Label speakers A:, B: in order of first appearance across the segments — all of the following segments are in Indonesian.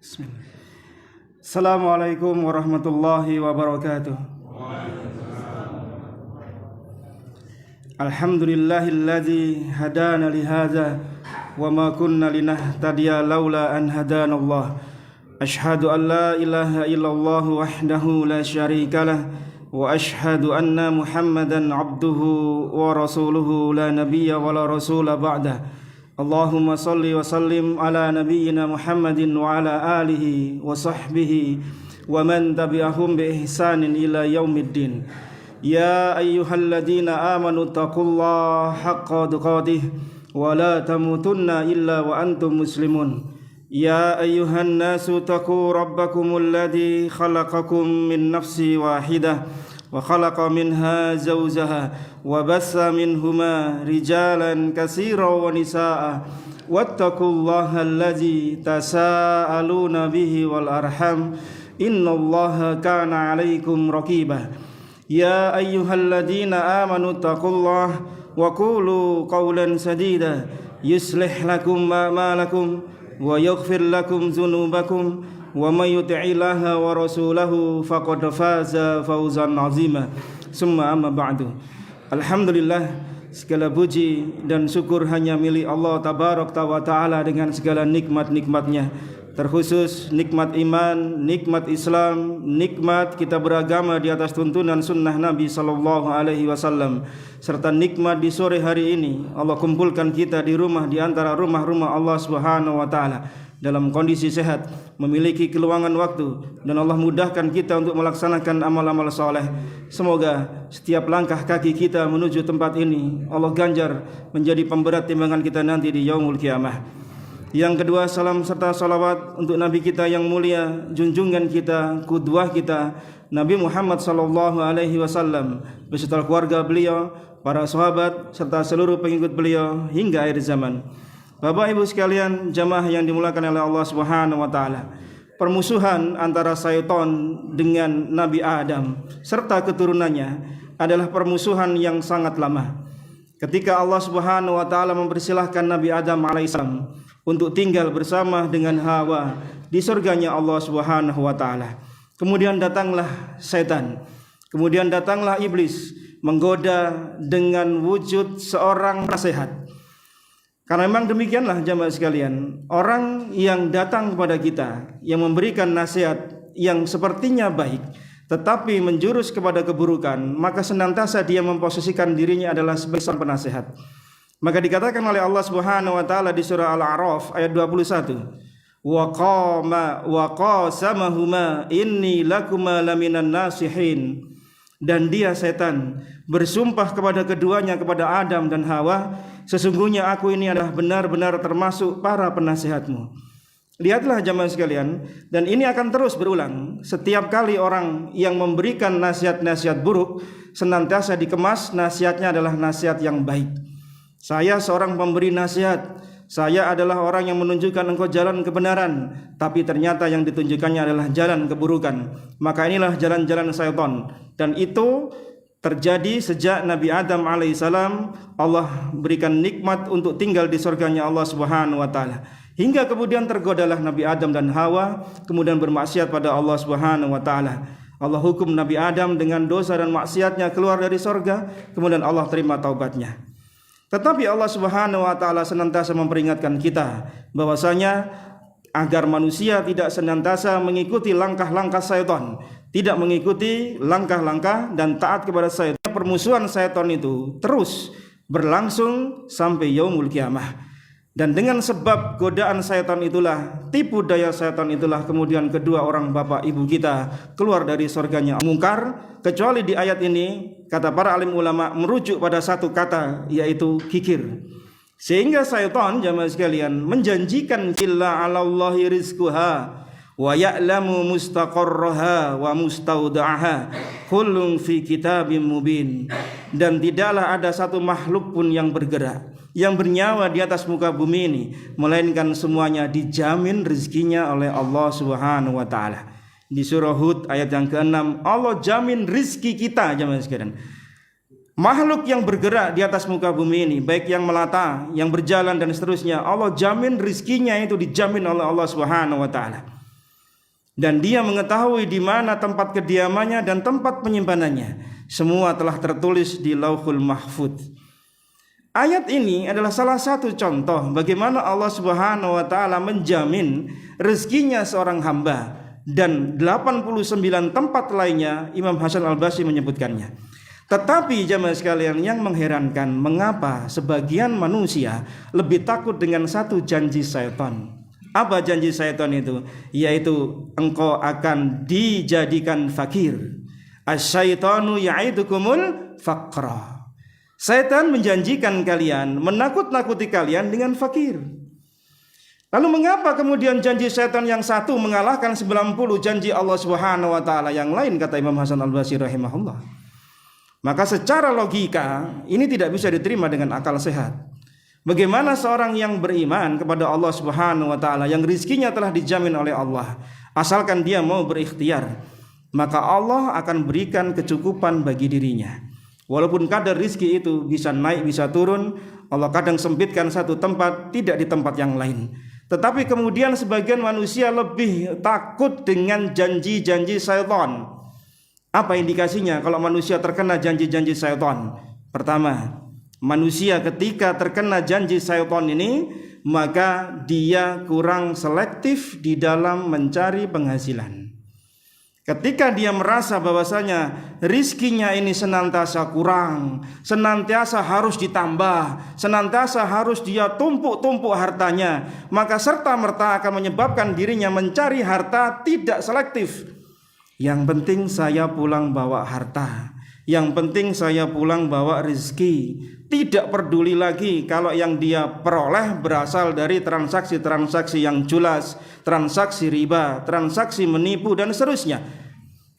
A: Bismillah. Assalamualaikum warahmatullahi wabarakatuh. Alhamdulillahilladzi hadana lihadza wa ma kunna linahtadiya laula an hadanallah. Ashhadu an la ilaha illallah wahdahu la syarikalah wa ashhadu anna Muhammadan abduhu wa rasuluhu la nabiyya wa la rasula ba'dah. Allahumma salli wa sallim ala nabiyyina Muhammadin wa ala alihi wa sahbihi wa man tabi'ahum bi ihsanin ila yaumiddin. Ya ayyuhalladzina amanu taqullaha haqqa tuqatih wa la tamutunna illa wa antum muslimun. Ya ayyuhan nasu taqu rabbakumul ladzi khalaqakum min nafsin wahidah wa khalaqa minha zawjaha wa bassa minhuma rijalan katsiran wa nisaa wattaqullaha allazi tasaaluna bihi wal arham innallaha kana 'alaikum raqiba. Ya ayyuhalladzina amanu taqullaha wa qulu qawlan sadida yuslih lakum a'malakum wa yaghfir lakum dzunubakum wa may yuti'illaha wa rasulahu faqad faza fawzan 'azima. Summa amma ba'du. Alhamdulillah, segala puji dan syukur hanya milik Allah tabarak wa taala dengan segala nikmat-nikmatnya, terkhusus nikmat iman, nikmat Islam, nikmat kita beragama di atas tuntunan sunnah Nabi sallallahu alaihi wasallam, serta nikmat di sore hari ini Allah kumpulkan kita di rumah di antara rumah-rumah Allah Subhanahu wa taala dalam kondisi sehat, memiliki keluangan waktu, dan Allah mudahkan kita untuk melaksanakan amal-amal soleh. Semoga setiap langkah kaki kita menuju tempat ini Allah ganjar menjadi pemberat timbangan kita nanti di yaumul kiamah. Yang kedua, salam serta salawat untuk Nabi kita yang mulia, junjungan kita, qudwah kita, Nabi Muhammad sallallahu alaihi wasallam beserta keluarga beliau, para sahabat serta seluruh pengikut beliau hingga akhir zaman. Bapak Ibu sekalian, jamaah yang dimuliakan oleh Allah Subhanahu wa taala, permusuhan antara syaitan dengan Nabi Adam serta keturunannya adalah permusuhan yang sangat lama. Ketika Allah Subhanahu wa taala mempersilahkan Nabi Adam alaihissalam untuk tinggal bersama dengan Hawa di surganya Allah Subhanahu wa taala, kemudian datanglah setan, kemudian datanglah iblis menggoda dengan wujud seorang nasihat. Karena memang demikianlah jamaah sekalian, orang yang datang kepada kita, yang memberikan nasihat yang sepertinya baik tetapi menjurus kepada keburukan, maka senantiasa dia memposisikan dirinya adalah sebagai seorang penasehat. Maka dikatakan oleh Allah Subhanahu wa taala di surah Al-A'raf ayat 21, wa qasamahuma inni lakuma laminan nasihin. Dan dia setan bersumpah kepada keduanya, kepada Adam dan Hawa, sesungguhnya aku ini adalah benar-benar termasuk para penasihatmu. Lihatlah jamaah sekalian, dan ini akan terus berulang. Setiap kali orang yang memberikan nasihat-nasihat buruk, senantiasa dikemas nasihatnya adalah nasihat yang baik. Saya seorang pemberi nasihat, saya adalah orang yang menunjukkan engkau jalan kebenaran, tapi ternyata yang ditunjukkannya adalah jalan keburukan. Maka inilah jalan-jalan syaitan, dan itu terjadi sejak Nabi Adam alaihissalam. Allah berikan nikmat untuk tinggal di surganya Allah Subhanahu wa taala, hingga kemudian tergodalah Nabi Adam dan Hawa, kemudian bermaksiat pada Allah Subhanahu wa taala. Allah hukum Nabi Adam dengan dosa dan maksiatnya keluar dari surga, kemudian Allah terima taubatnya. Tetapi Allah Subhanahu wa taala senantiasa memperingatkan kita bahwasanya agar manusia tidak senantiasa mengikuti langkah-langkah syaitan, tidak mengikuti langkah-langkah dan taat kepada syaitan. Permusuhan syaitan itu terus berlangsung sampai yaumul kiamah. Dan dengan sebab godaan syaitan itulah, tipu daya syaitan itulah, kemudian kedua orang bapak ibu kita keluar dari surganya mungkar. Kecuali di ayat ini, kata para alim ulama, merujuk pada satu kata, yaitu kikir. Sehingga syaitan jamaah sekalian menjanjikan illa 'alallahi rizquha wa ya'lamu mustaqarraha wa mustauda'aha kullun fi kitabim mubin. Dan tidaklah ada satu makhluk pun yang bergerak, yang bernyawa di atas muka bumi ini, melainkan semuanya dijamin rezekinya oleh Allah Subhanahu wa taala. Di surah Hud ayat yang ke-6, Allah jamin rizki kita jamaah sekalian. Makhluk yang bergerak di atas muka bumi ini, baik yang melata, yang berjalan dan seterusnya, Allah jamin rizkinya itu dijamin oleh Allah Subhanahu wa taala. dan dia mengetahui di mana tempat kediamannya dan tempat penyimpanannya. Semua telah tertulis di Lauhul Mahfudz. Ayat ini adalah salah satu contoh bagaimana Allah Subhanahu wa taala menjamin rezekinya seorang hamba, dan 89 tempat lainnya Imam Hasan Al-Basri menyebutkannya. Tetapi jamaah sekalian, yang mengherankan, mengapa sebagian manusia lebih takut dengan satu janji syaitan. Apa janji syaitan itu? Yaitu engkau akan dijadikan fakir. Asyaitanu ya'idukumul faqra. Syaitan menjanjikan kalian, menakut-nakuti kalian dengan fakir. Lalu mengapa kemudian janji syaitan yang satu mengalahkan 90 janji Allah Subhanahu wa taala yang lain, kata Imam Hasan Al-Basri rahimahullah. Maka secara logika ini tidak bisa diterima dengan akal sehat. Bagaimana seorang yang beriman kepada Allah Subhanahu wa taala, yang rizkinya telah dijamin oleh Allah, asalkan dia mau berikhtiar, maka Allah akan berikan kecukupan bagi dirinya. Walaupun kadar rizki itu bisa naik bisa turun, Allah kadang sempitkan satu tempat, tidak di tempat yang lain. Tetapi kemudian sebagian manusia lebih takut dengan janji-janji syaitan. Apa indikasinya kalau manusia terkena janji-janji syaitan? Pertama, manusia ketika terkena janji syaitan ini, maka dia kurang selektif di dalam mencari penghasilan. Ketika dia merasa bahwasanya rizkinya ini senantiasa kurang, senantiasa harus ditambah, senantiasa harus dia tumpuk-tumpuk hartanya, maka serta-merta akan menyebabkan dirinya mencari harta tidak selektif. Yang penting saya pulang bawa harta, yang penting saya pulang bawa rizki. Tidak peduli lagi kalau yang dia peroleh berasal dari transaksi-transaksi yang jelas, transaksi riba, transaksi menipu dan seterusnya.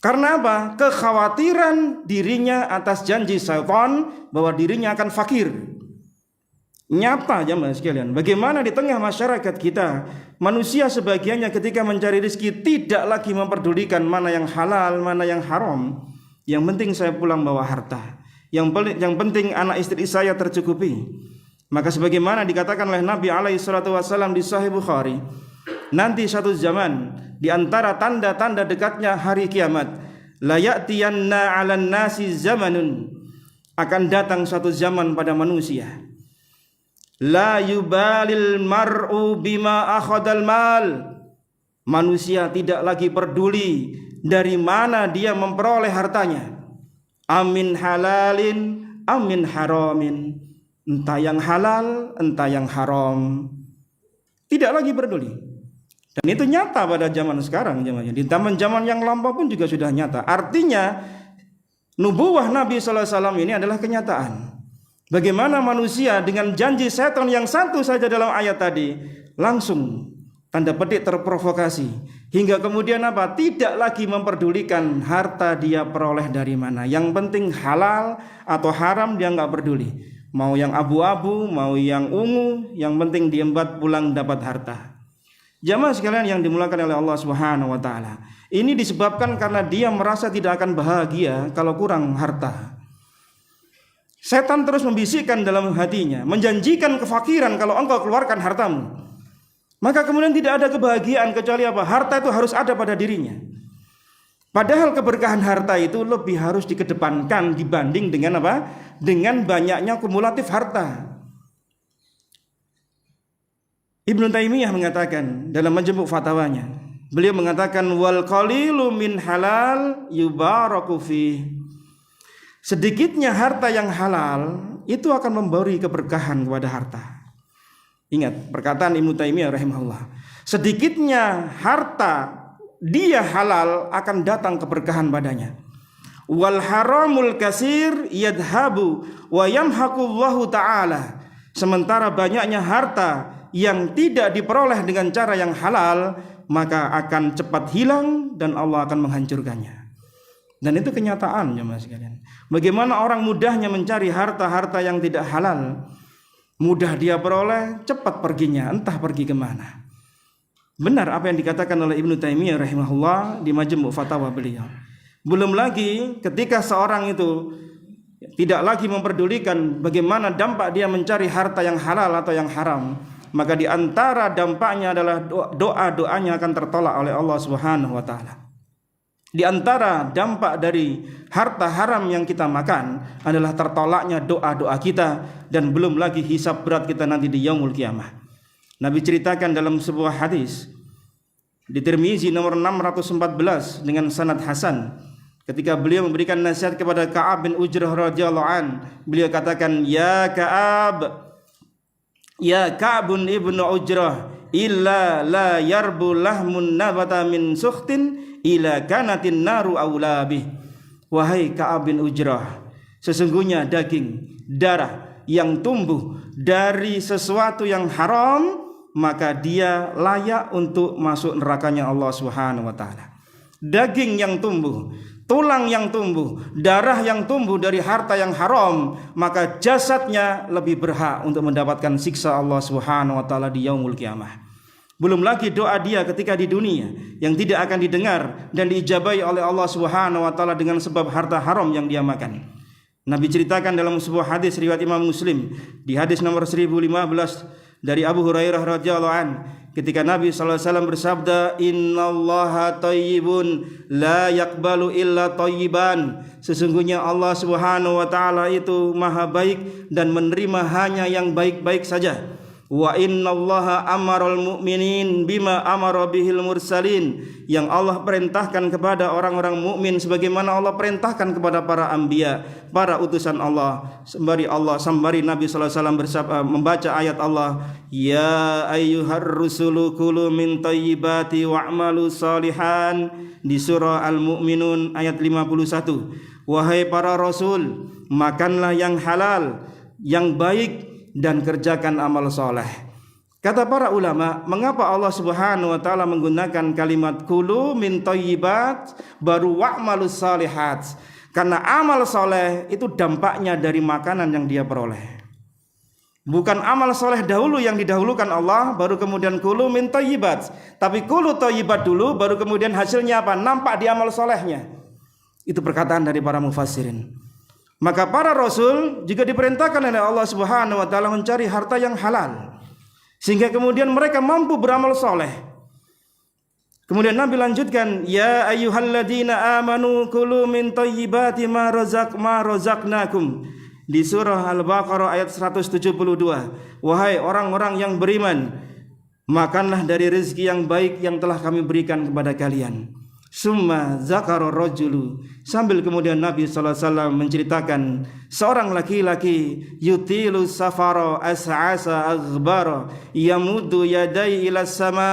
A: Karena apa? Kekhawatiran dirinya atas janji syaitan bahwa dirinya akan fakir. Nyata jemaah sekalian, bagaimana di tengah masyarakat kita, manusia sebagiannya ketika mencari rezeki tidak lagi memperdulikan mana yang halal, mana yang haram. Yang penting saya pulang bawa harta, yang penting anak istri saya tercukupi. Maka sebagaimana dikatakan oleh Nabi alaihi salatu wasallam di Sahih Bukhari, nanti satu zaman di antara tanda-tanda dekatnya hari kiamat, la ya'tiyanna 'alan nasi zamanun, akan datang suatu zaman pada manusia, la yubalil mar'u bima akhadal mal, manusia tidak lagi peduli dari mana dia memperoleh hartanya, amin halalin amin haramin, entah yang halal entah yang haram, tidak lagi peduli. Dan itu nyata pada zaman sekarang, di zaman yang lampau pun juga sudah nyata. Artinya nubuwah Nabi SAW ini adalah kenyataan. Bagaimana manusia dengan janji setan yang satu saja dalam ayat tadi langsung tanda petik terprovokasi, hingga kemudian apa? Tidak lagi memperdulikan harta dia peroleh dari mana. Yang penting halal atau haram dia nggak peduli. Mau yang abu-abu, mau yang ungu, yang penting diembat pulang dapat harta. Jamaah sekalian yang dimulakan oleh Allah Subhanahu wa taala, ini disebabkan karena dia merasa tidak akan bahagia kalau kurang harta. Setan terus membisikkan dalam hatinya, menjanjikan kefakiran kalau engkau keluarkan hartamu. Maka kemudian tidak ada kebahagiaan kecuali apa? Harta itu harus ada pada dirinya. Padahal keberkahan harta itu lebih harus dikedepankan dibanding dengan apa? Dengan banyaknya kumulatif harta. Ibnu Taimiyah mengatakan dalam Majmu' Fatawanya, beliau mengatakan wal qalilu min halal yubaraku fi. Sedikitnya harta yang halal itu akan memberi keberkahan kepada harta. Ingat perkataan Ibnu Taimiyah rahimahullah. Sedikitnya harta dia halal akan datang keberkahan padanya. Wal haramul kasir yadhabu wa yamhaqullahu ta'ala. Sementara banyaknya harta yang tidak diperoleh dengan cara yang halal, maka akan cepat hilang dan Allah akan menghancurkannya. Dan itu kenyataan jemaah sekalian. Bagaimana orang mudahnya mencari harta-harta yang tidak halal, mudah dia peroleh, cepat perginya, entah pergi kemana. Benar apa yang dikatakan oleh Ibnu Taimiyah rahimahullah di Majmu' Fatawa beliau. Belum lagi ketika seorang itu tidak lagi memperdulikan bagaimana dampak dia mencari harta yang halal atau yang haram, maka di antara dampaknya adalah doa-doanya akan tertolak oleh Allah Subhanahu wa taala. Di antara dampak dari harta haram yang kita makan adalah tertolaknya doa-doa kita, dan belum lagi hisab berat kita nanti di yaumul qiyamah. Nabi ceritakan dalam sebuah hadis di Tirmizi nomor 614 dengan sanad hasan, ketika beliau memberikan nasihat kepada Ka'ab bin Ujrah radhiyallahu an, beliau katakan, ya Ka'bun ibnu Ujrah, illa la yarbu lahmun nabata min sukhtin ila kanatin naru aulabih. Wahai Ka'ab bin Ujrah, sesungguhnya daging, darah yang tumbuh dari sesuatu yang haram, maka dia layak untuk masuk nerakanya Allah Subhanahu wa taala. Daging yang tumbuh, tulang yang tumbuh, darah yang tumbuh dari harta yang haram, maka jasadnya lebih berhak untuk mendapatkan siksa Allah Subhanahu wa taala di yaumul qiyamah. Belum lagi doa dia ketika di dunia yang tidak akan didengar dan diijabahi oleh Allah Subhanahu wa taala dengan sebab harta haram yang dia makan. Nabi ceritakan dalam sebuah hadis riwayat Imam Muslim, di hadis nomor 1015 dari Abu Hurairah radhiyallahu an, ketika Nabi sallallahu alaihi wasallam bersabda, innallaha thayyibun la yaqbalu illa thayyiban. Sesungguhnya Allah Subhanahu wa taala itu maha baik dan menerima hanya yang baik-baik saja. Wa innallaha amaral mu'minin bima amara bihil mursalin. Yang Allah perintahkan kepada orang-orang mukmin sebagaimana Allah perintahkan kepada para anbiya, para utusan Allah. Sembari Nabi sallallahu alaihi wasallam membaca ayat Allah, ya ayyuhar rusulu kulu min thayyibati wa'malu salihan, di surah Al-Mu'minun ayat 51. Wahai para rasul, makanlah yang halal, yang baik, dan kerjakan amal soleh. Kata para ulama, mengapa Allah Subhanahu wa taala menggunakan kalimat kulu min thayyibat baru wa'malus salihat? Karena amal soleh itu dampaknya dari makanan yang dia peroleh. Bukan amal soleh dahulu yang didahulukan Allah, baru kemudian kulu min thayyibat. Tapi kulu thayyibat dulu, baru kemudian hasilnya apa? Nampak di amal solehnya. Itu perkataan dari para mufassirin. Maka para rasul juga diperintahkan oleh Allah Subhanahu wa taala mencari harta yang halal, sehingga kemudian mereka mampu beramal soleh. Kemudian Nabi lanjutkan, ya ayyuhalladzina amanu kulu min thayyibati ma razaqnakum, di surah Al-Baqarah ayat 172. Wahai orang-orang yang beriman, makanlah dari rezeki yang baik yang telah kami berikan kepada kalian. Summa zakara rajulu, sambil kemudian Nabi sallallahu alaihi wasallam menceritakan seorang laki-laki yutilu safara as'asa aghbara yamuddu yadai ila sama.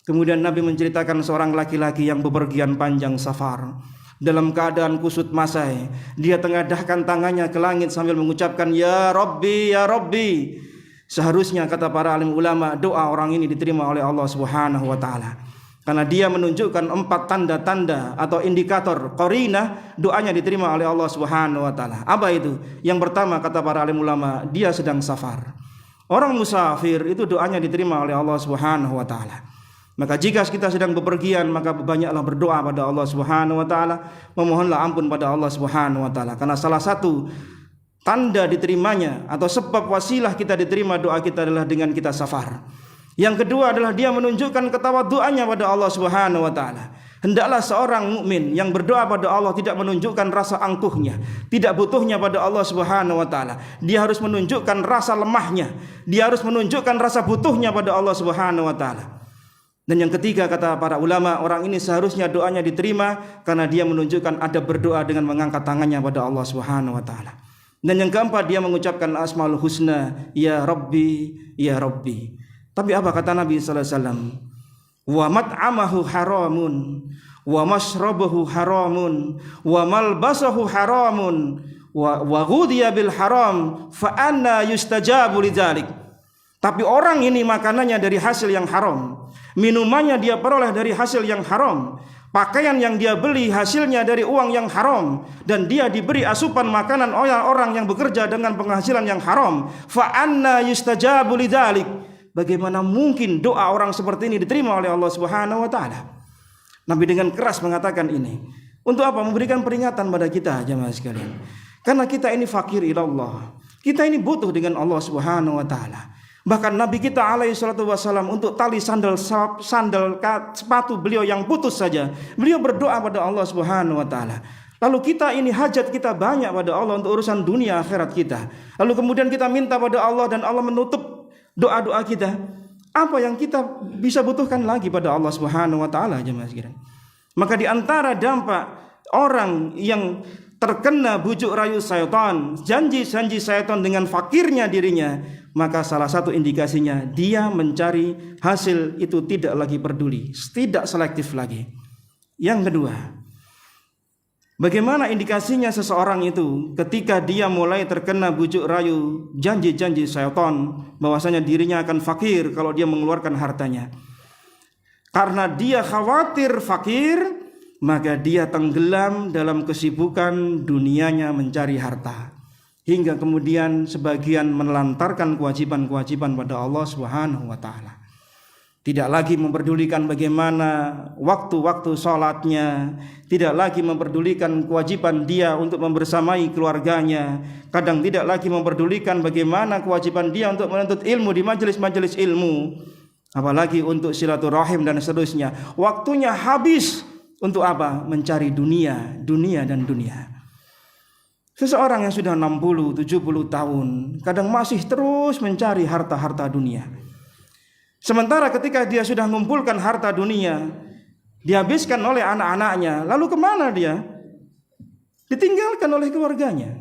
A: Kemudian Nabi menceritakan seorang laki-laki yang bepergian panjang safar dalam keadaan kusut masai. Dia tengadahkan tangannya ke langit sambil mengucapkan ya Rabbi ya Rabbi. Seharusnya kata para alim ulama, doa orang ini diterima oleh Allah Subhanahu wa taala, karena dia menunjukkan 4 tanda-tanda atau indikator qarinah doanya diterima oleh Allah Subhanahu wa taala. Apa itu? Yang pertama kata para alim ulama, dia sedang safar. Orang musafir itu doanya diterima oleh Allah Subhanahu wa taala. Maka jika kita sedang bepergian, maka banyaklah berdoa pada Allah Subhanahu wa taala, memohonlah ampun pada Allah Subhanahu wa taala, karena salah satu tanda diterimanya atau sebab wasilah kita diterima doa kita adalah dengan kita safar. Yang kedua adalah dia menunjukkan ketawaduannya pada Allah Subhanahu wa taala. Hendaklah seorang mukmin yang berdoa pada Allah tidak menunjukkan rasa angkuhnya, tidak butuhnya pada Allah Subhanahu wa taala. Dia harus menunjukkan rasa lemahnya, dia harus menunjukkan rasa butuhnya pada Allah Subhanahu wa taala. Dan yang ketiga kata para ulama, orang ini seharusnya doanya diterima karena dia menunjukkan adab berdoa dengan mengangkat tangannya pada Allah Subhanahu wa taala. Dan yang keempat, dia mengucapkan asmaul husna, ya Rabbi ya Rabbi. Tapi apa kata Nabi sallallahu alaihi wasallam? Wa mat'amahu haramun, wa mashrabuhu haramun, wa malbasahu haramun, wa ghudhiya bil haram, fa anna yustajabu lidzalik. Tapi orang ini makanannya dari hasil yang haram, minumannya dia peroleh dari hasil yang haram, pakaian yang dia beli hasilnya dari uang yang haram, dan dia diberi asupan makanan orang yang bekerja dengan penghasilan yang haram. Fa anna yustajabu lidzalik. Bagaimana mungkin doa orang seperti ini diterima oleh Allah Subhanahu wa taala? Nabi dengan keras mengatakan ini. Untuk apa? Memberikan peringatan pada kita jemaah sekalian. Karena kita ini fakir ila Allah. Kita ini butuh dengan Allah Subhanahu wa taala. Bahkan Nabi kita alaihi salatu wassalam untuk tali sandal sepatu beliau yang putus saja, beliau berdoa pada Allah Subhanahu wa taala. Lalu kita ini hajat kita banyak pada Allah untuk urusan dunia akhirat kita. Lalu kemudian kita minta pada Allah dan Allah menutup doa-doa kita. Apa yang kita bisa butuhkan lagi pada Allah Subhanahu wa taala, jemaah sekalian? Maka di antara dampak orang yang terkena bujuk rayu syaitan, janji-janji syaitan dengan fakirnya dirinya, maka salah satu indikasinya dia mencari hasil itu tidak lagi peduli, tidak selektif lagi. Yang kedua, bagaimana indikasinya seseorang itu ketika dia mulai terkena bujuk rayu janji-janji syaitan bahwasanya dirinya akan fakir kalau dia mengeluarkan hartanya. Karena dia khawatir fakir, maka dia tenggelam dalam kesibukan dunianya mencari harta. Hingga kemudian sebagian menelantarkan kewajiban-kewajiban pada Allah Subhanahu wa taala. Tidak lagi memperdulikan bagaimana waktu-waktu sholatnya, tidak lagi memperdulikan kewajiban dia untuk membersamai keluarganya, kadang tidak lagi memperdulikan bagaimana kewajiban dia untuk menuntut ilmu di majelis-majelis ilmu, apalagi untuk silaturahim dan seterusnya. Waktunya habis untuk apa? Mencari dunia dan dunia. Seseorang yang sudah 60, 70 tahun kadang masih terus mencari harta-harta dunia. Sementara ketika dia sudah mengumpulkan harta dunia, dihabiskan oleh anak-anaknya, lalu kemana dia? Ditinggalkan oleh keluarganya.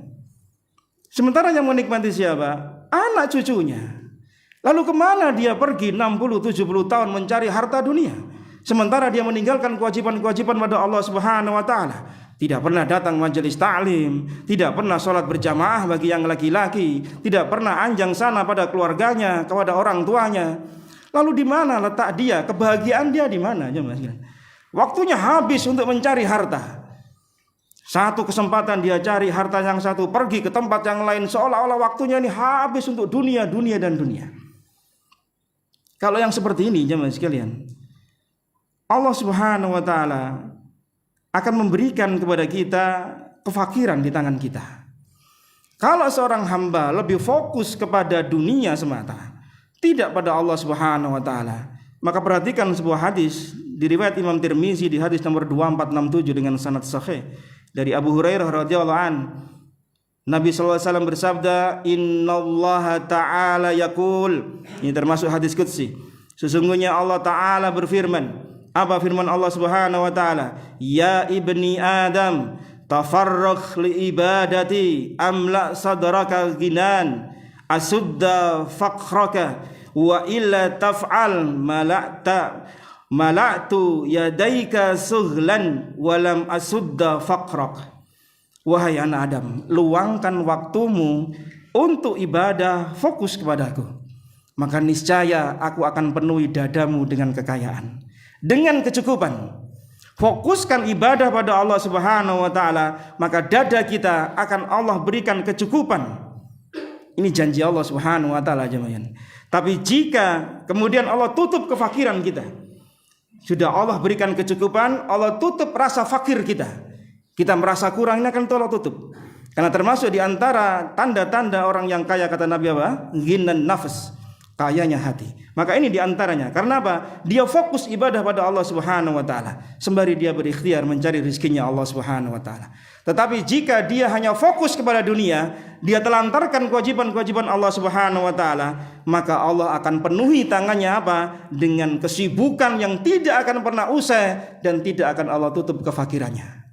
A: Sementara yang menikmati siapa? Anak cucunya. Lalu kemana dia pergi 60, 70 tahun mencari harta dunia? Sementara dia meninggalkan kewajiban-kewajiban pada Allah Subhanahu wa taala. Tidak pernah datang majelis ta'lim, tidak pernah sholat berjamaah bagi yang laki-laki, tidak pernah anjang sana pada keluarganya, kepada orang tuanya. Lalu di mana letak dia? Kebahagiaan dia di mana? Waktunya habis untuk mencari harta. Satu kesempatan dia cari harta yang satu, pergi ke tempat yang lain, seolah-olah waktunya ini habis untuk dunia dan dunia. Kalau yang seperti ini, jemaah sekalian, Allah Subhanahu wa taala akan memberikan kepada kita kefakiran di tangan kita. Kalau seorang hamba lebih fokus kepada dunia semata, tidak pada Allah Subhanahu wa taala, maka perhatikan sebuah hadis di riwayat Imam Tirmizi di hadis nomor 2467 dengan sanad sahih dari Abu Hurairah radhiyallahu an. Nabi sallallahu alaihi wasallam bersabda, "Innallaha ta'ala yaqul." Ini termasuk hadis qudsi. Sesungguhnya Allah taala berfirman. Apa firman Allah Subhanahu wa taala? "Ya ibni Adam, tafarragh li ibadati amla sadraka ghinan asudda faqraka wa illa taf'al mala'tu yadaika sughlan wa lam asudda faqrak." Wahai anak Adam, luangkan waktumu untuk ibadah, fokus kepadaku, maka niscaya aku akan penuhi dadamu dengan kekayaan, dengan kecukupan. Fokuskan ibadah pada Allah Subhanahu wa taala, maka dada kita akan Allah berikan kecukupan. Ini janji Allah Subhanahu wa taala, jemaah. Tapi jika kemudian Allah tutup kefakiran kita, sudah Allah berikan kecukupan, Allah tutup rasa fakir kita. Kita merasa kurang, ini akan Allah tutup. Karena termasuk di antara tanda-tanda orang yang kaya, kata Nabi apa? Ghinan nafs, kayanya hati. Maka ini di antaranya. Karena apa? Dia fokus ibadah pada Allah Subhanahu wa taala, sembari dia berikhtiar mencari rezekinya Allah Subhanahu wa taala. Tetapi jika dia hanya fokus kepada dunia, dia telantarkan kewajiban-kewajiban Allah Subhanahu wa taala, maka Allah akan penuhi tangannya apa? Dengan kesibukan yang tidak akan pernah usai dan tidak akan Allah tutup kefakirannya.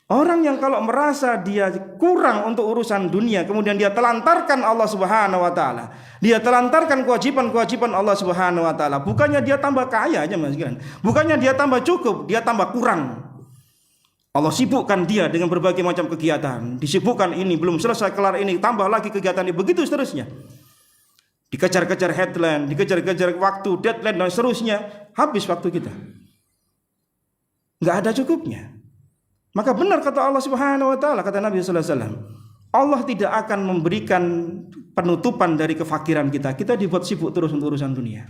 A: Orang yang kalau merasa dia kurang untuk urusan dunia, kemudian dia telantarkan Allah Subhanahu wa taala, dia telantarkan kewajiban-kewajiban Allah Subhanahu wa taala, bukannya dia tambah kaya aja, Mas, bukannya dia tambah cukup, dia tambah kurang. Allah sibukkan dia dengan berbagai macam kegiatan, disibukkan ini, belum selesai kelar ini, tambah lagi kegiatan ini, begitu seterusnya. Dikejar-kejar headline, dikejar-kejar waktu, deadline dan seterusnya, habis waktu kita. Enggak ada cukupnya. Maka benar kata Allah Subhanahu wa taala, kata Nabi sallallahu alaihi wasallam, Allah tidak akan memberikan penutupan dari kefakiran kita. Kita dibuat sibuk terus untuk urusan dunia.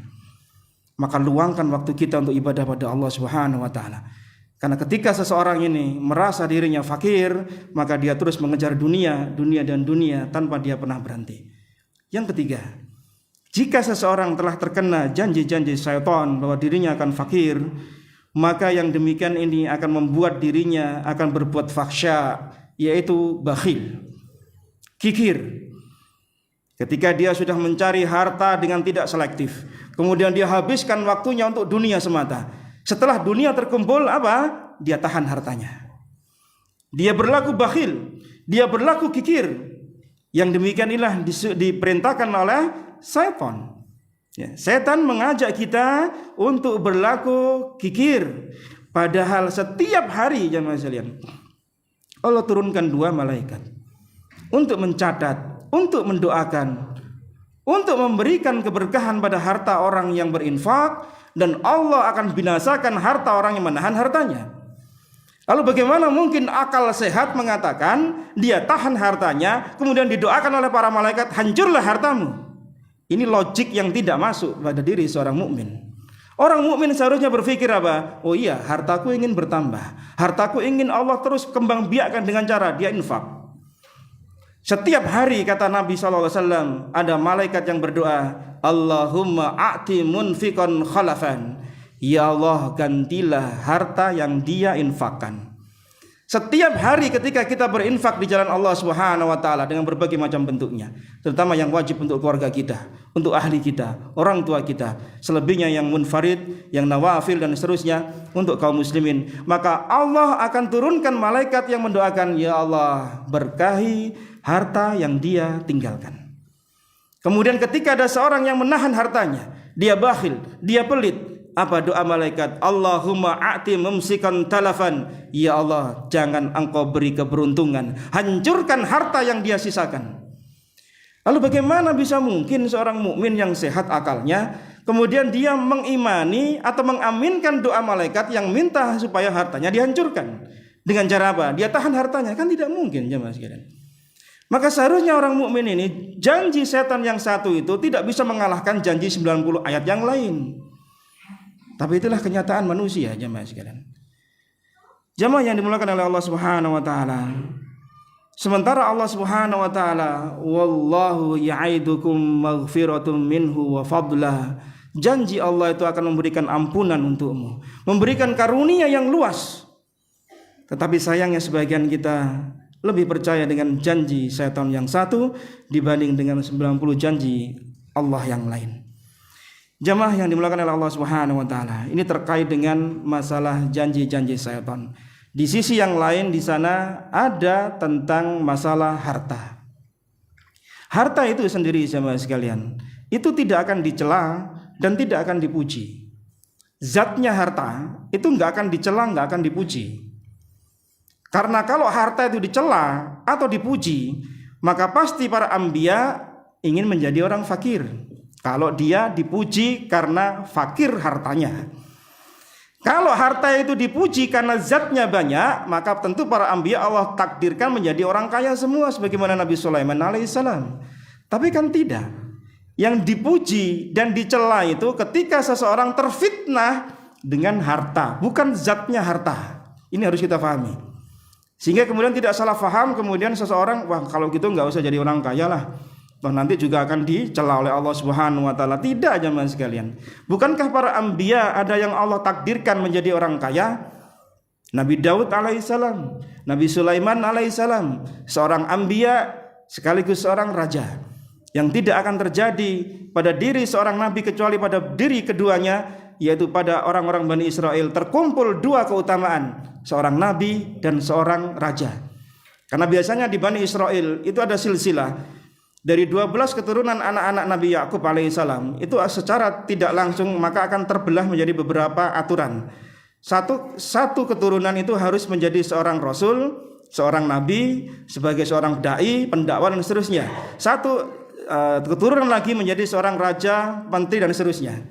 A: Maka luangkan waktu kita untuk ibadah pada Allah Subhanahu wa taala. Karena ketika seseorang ini merasa dirinya fakir, maka dia terus mengejar dunia dan dunia tanpa dia pernah berhenti. Yang ketiga, Jika seseorang telah terkena janji-janji syaitan bahwa dirinya akan fakir, maka yang demikian ini akan membuat dirinya akan berbuat fahsya, yaitu bakhil, kikir. Ketika dia sudah mencari harta dengan tidak selektif, kemudian dia habiskan waktunya untuk dunia semata. Setelah dunia terkumpul, apa? Dia tahan hartanya. Dia berlaku bakhil, dia berlaku kikir. Yang demikian inilah diperintahkan oleh setan. Ya, setan mengajak kita untuk berlaku kikir. Padahal setiap hari jemaah sekalian, Allah turunkan 2 malaikat untuk mencatat, untuk mendoakan, untuk memberikan keberkahan pada harta orang yang berinfak, dan Allah akan binasakan harta orang yang menahan hartanya. Lalu bagaimana mungkin akal sehat mengatakan dia tahan hartanya, kemudian didoakan oleh para malaikat, hancurlah hartamu? Ini logik yang tidak masuk pada diri seorang mukmin. Orang mukmin seharusnya berpikir apa? Oh iya, hartaku ingin bertambah, hartaku ingin Allah terus kembang biakkan dengan cara dia infak. Setiap hari kata Nabi SAW, ada malaikat yang berdoa, Allahumma a'ti munfiqan khalafan. Ya Allah, gantilah harta yang dia infakkan. Setiap hari ketika kita berinfak di jalan Allah Subhanahu wa taala dengan berbagai macam bentuknya, terutama yang wajib untuk keluarga kita, untuk ahli kita, orang tua kita, selebihnya yang munfarid, yang nawafil dan seterusnya untuk kaum muslimin, maka Allah akan turunkan malaikat yang mendoakan, ya Allah, berkahi harta yang dia tinggalkan. Kemudian ketika ada seorang yang menahan hartanya, dia bakhil, dia pelit, apa doa malaikat? Allahumma a'ti mumsikan talafan. Ya Allah, jangan engkau beri keberuntungan, hancurkan harta yang dia sisakan. Lalu bagaimana bisa mungkin seorang mukmin yang sehat akalnya kemudian dia mengimani atau mengaminkan doa malaikat yang minta supaya hartanya dihancurkan? Dengan cara apa? Dia tahan hartanya, kan tidak mungkin jemaah sekalian. Maka seharusnya orang mukmin ini, janji setan yang satu itu tidak bisa mengalahkan janji 90 ayat yang lain. Tapi itulah kenyataan manusia jemaah sekalian. Jemaah yang dimuliakan oleh Allah Subhanahu wa taala. Sementara Allah Subhanahu wa taala, wallahu ya'idukum maghfiratum minhu wa fadlah. Janji Allah itu akan memberikan ampunan untukmu, memberikan karunia yang luas. Tetapi sayangnya sebagian kita lebih percaya dengan janji setan yang satu dibanding dengan 90 janji Allah yang lain. Jamaah yang dimuliakan oleh Allah Subhanahu wa taala, ini terkait dengan masalah janji-janji setan. Di sisi yang lain di sana ada tentang masalah harta. Harta itu sendiri jamaah sekalian, itu tidak akan dicela dan tidak akan dipuji. Zatnya harta itu enggak akan dicela, enggak akan dipuji. Karena kalau harta itu dicela atau dipuji, maka pasti para anbiya ingin menjadi orang fakir. Kalau dia dipuji karena fakir hartanya. Kalau harta itu dipuji karena zatnya banyak, maka tentu para anbiya Allah takdirkan menjadi orang kaya semua sebagaimana Nabi Sulaiman alaihissalam. Tapi kan tidak. Yang dipuji dan dicela itu ketika seseorang terfitnah dengan harta, bukan zatnya harta. Ini harus kita pahami. Sehingga kemudian tidak salah faham, kemudian seseorang, wah kalau gitu nggak usah jadi orang kaya lah, toh nanti juga akan dicela oleh Allah Subhanahu wa taala. Tidak jemaah sekalian. Bukankah para anbiya ada yang Allah takdirkan menjadi orang kaya? Nabi Daud alaihissalam, Nabi Sulaiman alaihissalam, seorang anbiya sekaligus seorang raja. Yang tidak akan terjadi pada diri seorang nabi kecuali pada diri keduanya, yaitu pada orang-orang Bani Israel terkumpul 2 keutamaan, seorang nabi dan seorang raja. Karena biasanya di Bani Israel itu ada silsilah dari 12 keturunan anak-anak Nabi Yakub alaihissalam, itu secara tidak langsung maka akan terbelah menjadi beberapa aturan. Satu keturunan itu harus menjadi seorang rasul, seorang nabi, sebagai seorang dai, pendakwa dan seterusnya. Satu keturunan lagi menjadi seorang raja, menteri dan seterusnya.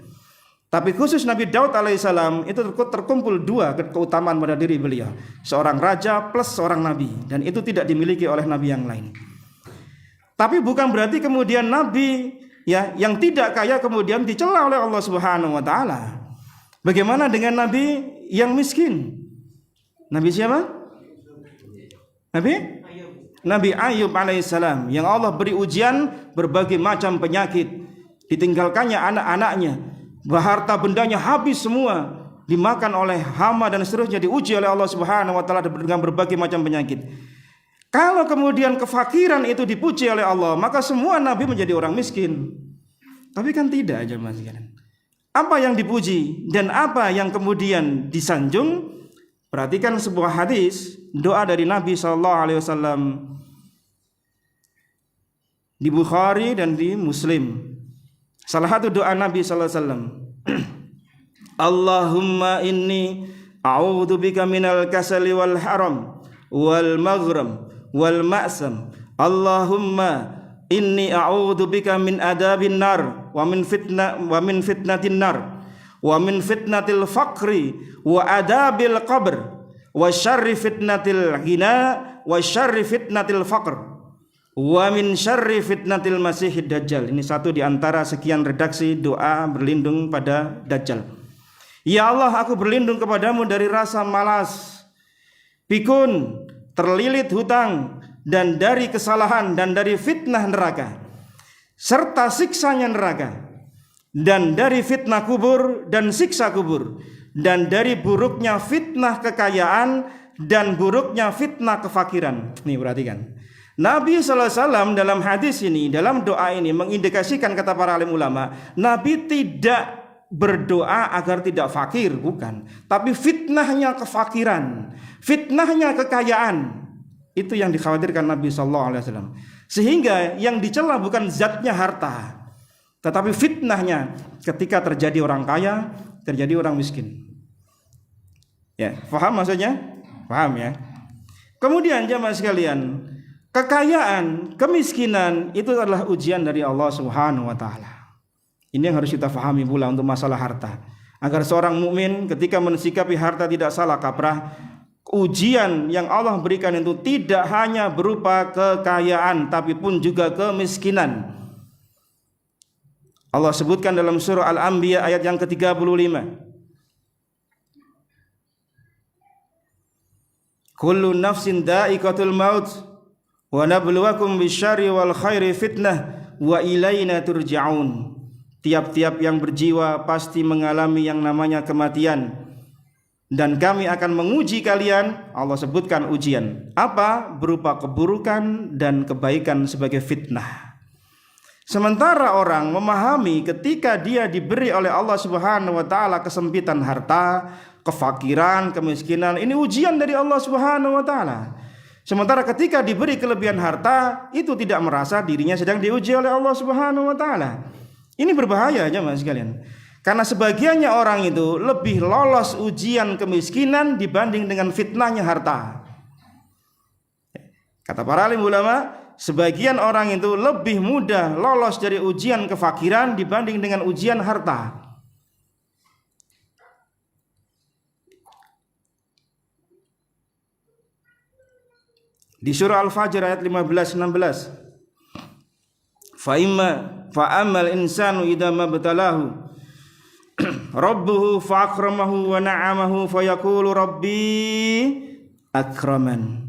A: Tapi khusus Nabi Daud alaihissalam itu terkumpul 2 keutamaan pada diri beliau, seorang raja plus seorang nabi, dan itu tidak dimiliki oleh nabi yang lain. Tapi bukan berarti kemudian nabi ya yang tidak kaya kemudian dicela oleh Allah Subhanahu wa taala. Bagaimana dengan nabi yang miskin? Nabi siapa? Nabi Ayub alaihissalam yang Allah beri ujian berbagai macam penyakit, ditinggalkannya anak-anaknya, harta bendanya habis semua, dimakan oleh hama dan seterusnya, diuji oleh Allah Subhanahu wa taala dengan berbagai macam penyakit. Kalau kemudian kefakiran itu dipuji oleh Allah, maka semua nabi menjadi orang miskin. Tapi kan tidak, jemaah sekalian. Apa yang dipuji dan apa yang kemudian disanjung? Perhatikan sebuah hadis doa dari Nabi SAW di Bukhari dan di Muslim. Salah satu doa Nabi SAW, Allahumma inni a'udzubika minal kasali wal haram wal maghram wal ma'sam. Allahumma inni a'udzubika min adabin nar wa min fitnatin nar wa min fitnatil faqri wa adabil qabr wa syarri fitnatil ghina wa syarri fitnatil faqr wa min syarri fitnatil masihid dajjal. Ini satu di antara sekian redaksi doa berlindung pada dajjal. Ya Allah, aku berlindung kepadamu dari rasa malas, pikun, terlilit hutang, dan dari kesalahan, dan dari fitnah neraka serta siksanya neraka, dan dari fitnah kubur dan siksa kubur, dan dari buruknya fitnah kekayaan dan buruknya fitnah kefakiran. Nih perhatikan, Nabi SAW dalam hadis ini, dalam doa ini mengindikasikan, kata para alim ulama, Nabi tidak berdoa agar tidak fakir, bukan, tapi fitnahnya kefakiran, fitnahnya kekayaan, itu yang dikhawatirkan Nabi SAW. Sehingga yang dicela bukan zatnya harta, tetapi fitnahnya ketika terjadi orang kaya, terjadi orang miskin. Ya, paham maksudnya? Paham ya? Kemudian jemaah sekalian, kekayaan, kemiskinan itu adalah ujian dari Allah Subhanahu wa taala. Ini yang harus kita fahami pula untuk masalah harta, agar seorang mukmin ketika mensikapi harta tidak salah kaprah. Ujian yang Allah berikan itu tidak hanya berupa kekayaan, tapi pun juga kemiskinan. Allah sebutkan dalam surah Al-Anbiya ayat yang ke-35, kullu nafsin dha'iqatul maut wa nabluwakum bisyarri wal khairi fitnah wa ilaina turja'un. Tiap-tiap yang berjiwa pasti mengalami yang namanya kematian, dan kami akan menguji kalian. Allah sebutkan ujian apa? Berupa keburukan dan kebaikan sebagai fitnah. Sementara orang memahami ketika dia diberi oleh Allah Subhanahu wa taala kesempitan harta, kefakiran, kemiskinan, ini ujian dari Allah Subhanahu wa taala. Sementara ketika diberi kelebihan harta, itu tidak merasa dirinya sedang diuji oleh Allah Subhanahu wa taala. Ini berbahaya jemaah sekalian. Karena sebagiannya orang itu lebih lolos ujian kemiskinan dibanding dengan fitnahnya harta. Kata para alim ulama, sebagian orang itu lebih mudah lolos dari ujian kefakiran dibanding dengan ujian harta. Di surah Al-Fajr ayat 15-16, fa'ammal insanu idza mabtalahu rabbuhu fa'akramahu wa na'amahu fayaqulu rabbi akraman.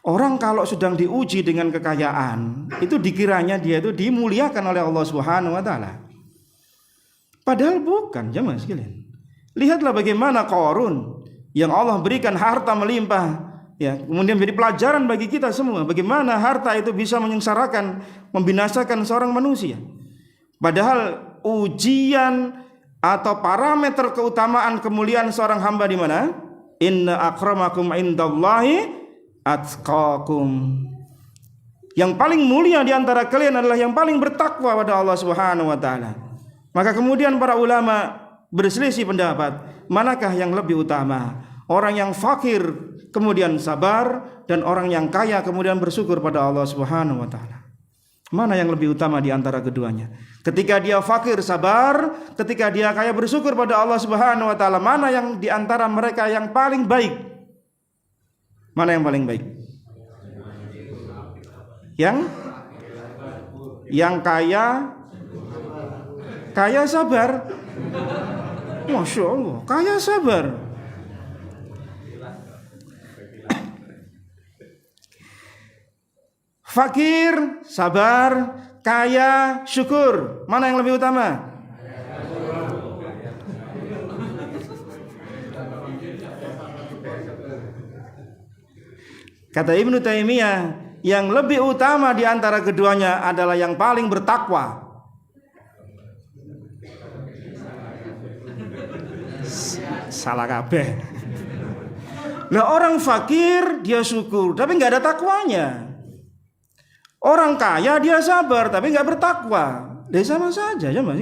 A: Orang kalau sedang diuji dengan kekayaan, itu dikiranya dia itu dimuliakan oleh Allah Subhanahu wa taala. Padahal bukan, jemaah sekalian. Lihatlah bagaimana Qarun yang Allah berikan harta melimpah, ya, kemudian menjadi pelajaran bagi kita semua bagaimana harta itu bisa menyengsarakan, membinasakan seorang manusia. Padahal ujian atau parameter keutamaan kemuliaan seorang hamba di mana? Inna akramakum indallahi atqakum. Yang paling mulia di antara kalian adalah yang paling bertakwa pada Allah Subhanahu wa taala. Maka kemudian para ulama berselisih pendapat, manakah yang lebih utama? Orang yang fakir kemudian sabar, dan orang yang kaya kemudian bersyukur pada Allah Subhanahu wa taala. Mana yang lebih utama di antara keduanya? Ketika dia fakir sabar, ketika dia kaya bersyukur pada Allah Subhanahu wa taala. Mana yang di antara mereka yang paling baik? Mana yang paling baik? Yang kaya sabar. Masya Allah, kaya sabar. Fakir, sabar. Kaya, syukur. Mana yang lebih utama? Kata Ibnu Taimiyah, yang lebih utama di antara keduanya adalah yang paling bertakwa. Salah kabeh. Nah, orang fakir dia syukur tapi nggak ada takwanya. Orang kaya dia sabar tapi nggak bertakwa. Dia sama saja ya Mas.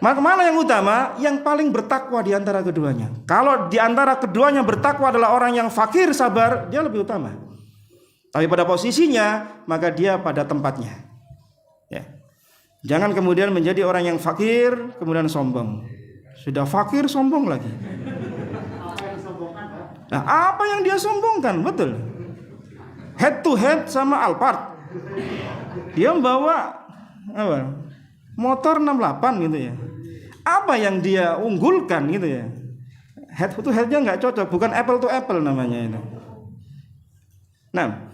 A: Maka mana yang utama? Yang paling bertakwa di antara keduanya. Kalau di antara keduanya bertakwa adalah orang yang fakir sabar, dia lebih utama. Tapi pada posisinya, maka dia pada tempatnya. Ya. Jangan kemudian menjadi orang yang fakir kemudian sombong. Sudah fakir sombong lagi. Nah, apa yang dia sombongkan? Betul. Head to head sama Alphard. Dia membawa apa? Motor 68 gitu ya. Apa yang dia unggulkan gitu ya. Head to headnya nggak cocok, bukan apple to apple namanya itu. Nah,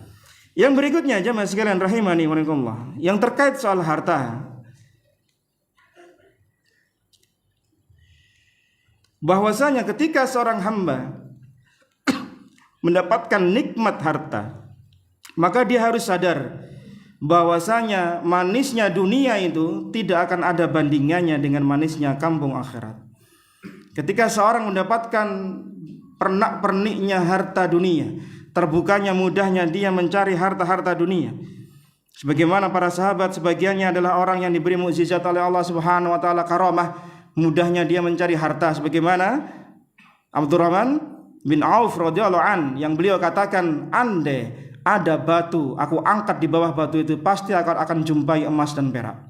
A: yang berikutnya jemaah sekalian rahimani wa rahimakumullah, yang terkait soal harta. Bahwasanya ketika seorang hamba mendapatkan nikmat harta, maka dia harus sadar bahwasanya manisnya dunia itu tidak akan ada bandingannya dengan manisnya kampung akhirat. Ketika seorang mendapatkan pernak-perniknya harta dunia, terbukanya mudahnya dia mencari harta-harta dunia. Sebagaimana para sahabat sebagiannya adalah orang yang diberi mukjizat oleh Allah Subhanahu wa taala, karamah, mudahnya dia mencari harta. Sebagaimana Abdurrahman bin Auf radhiyallahu an yang beliau katakan, andai ada batu, aku angkat di bawah batu itu pasti akan jumpai emas dan perak.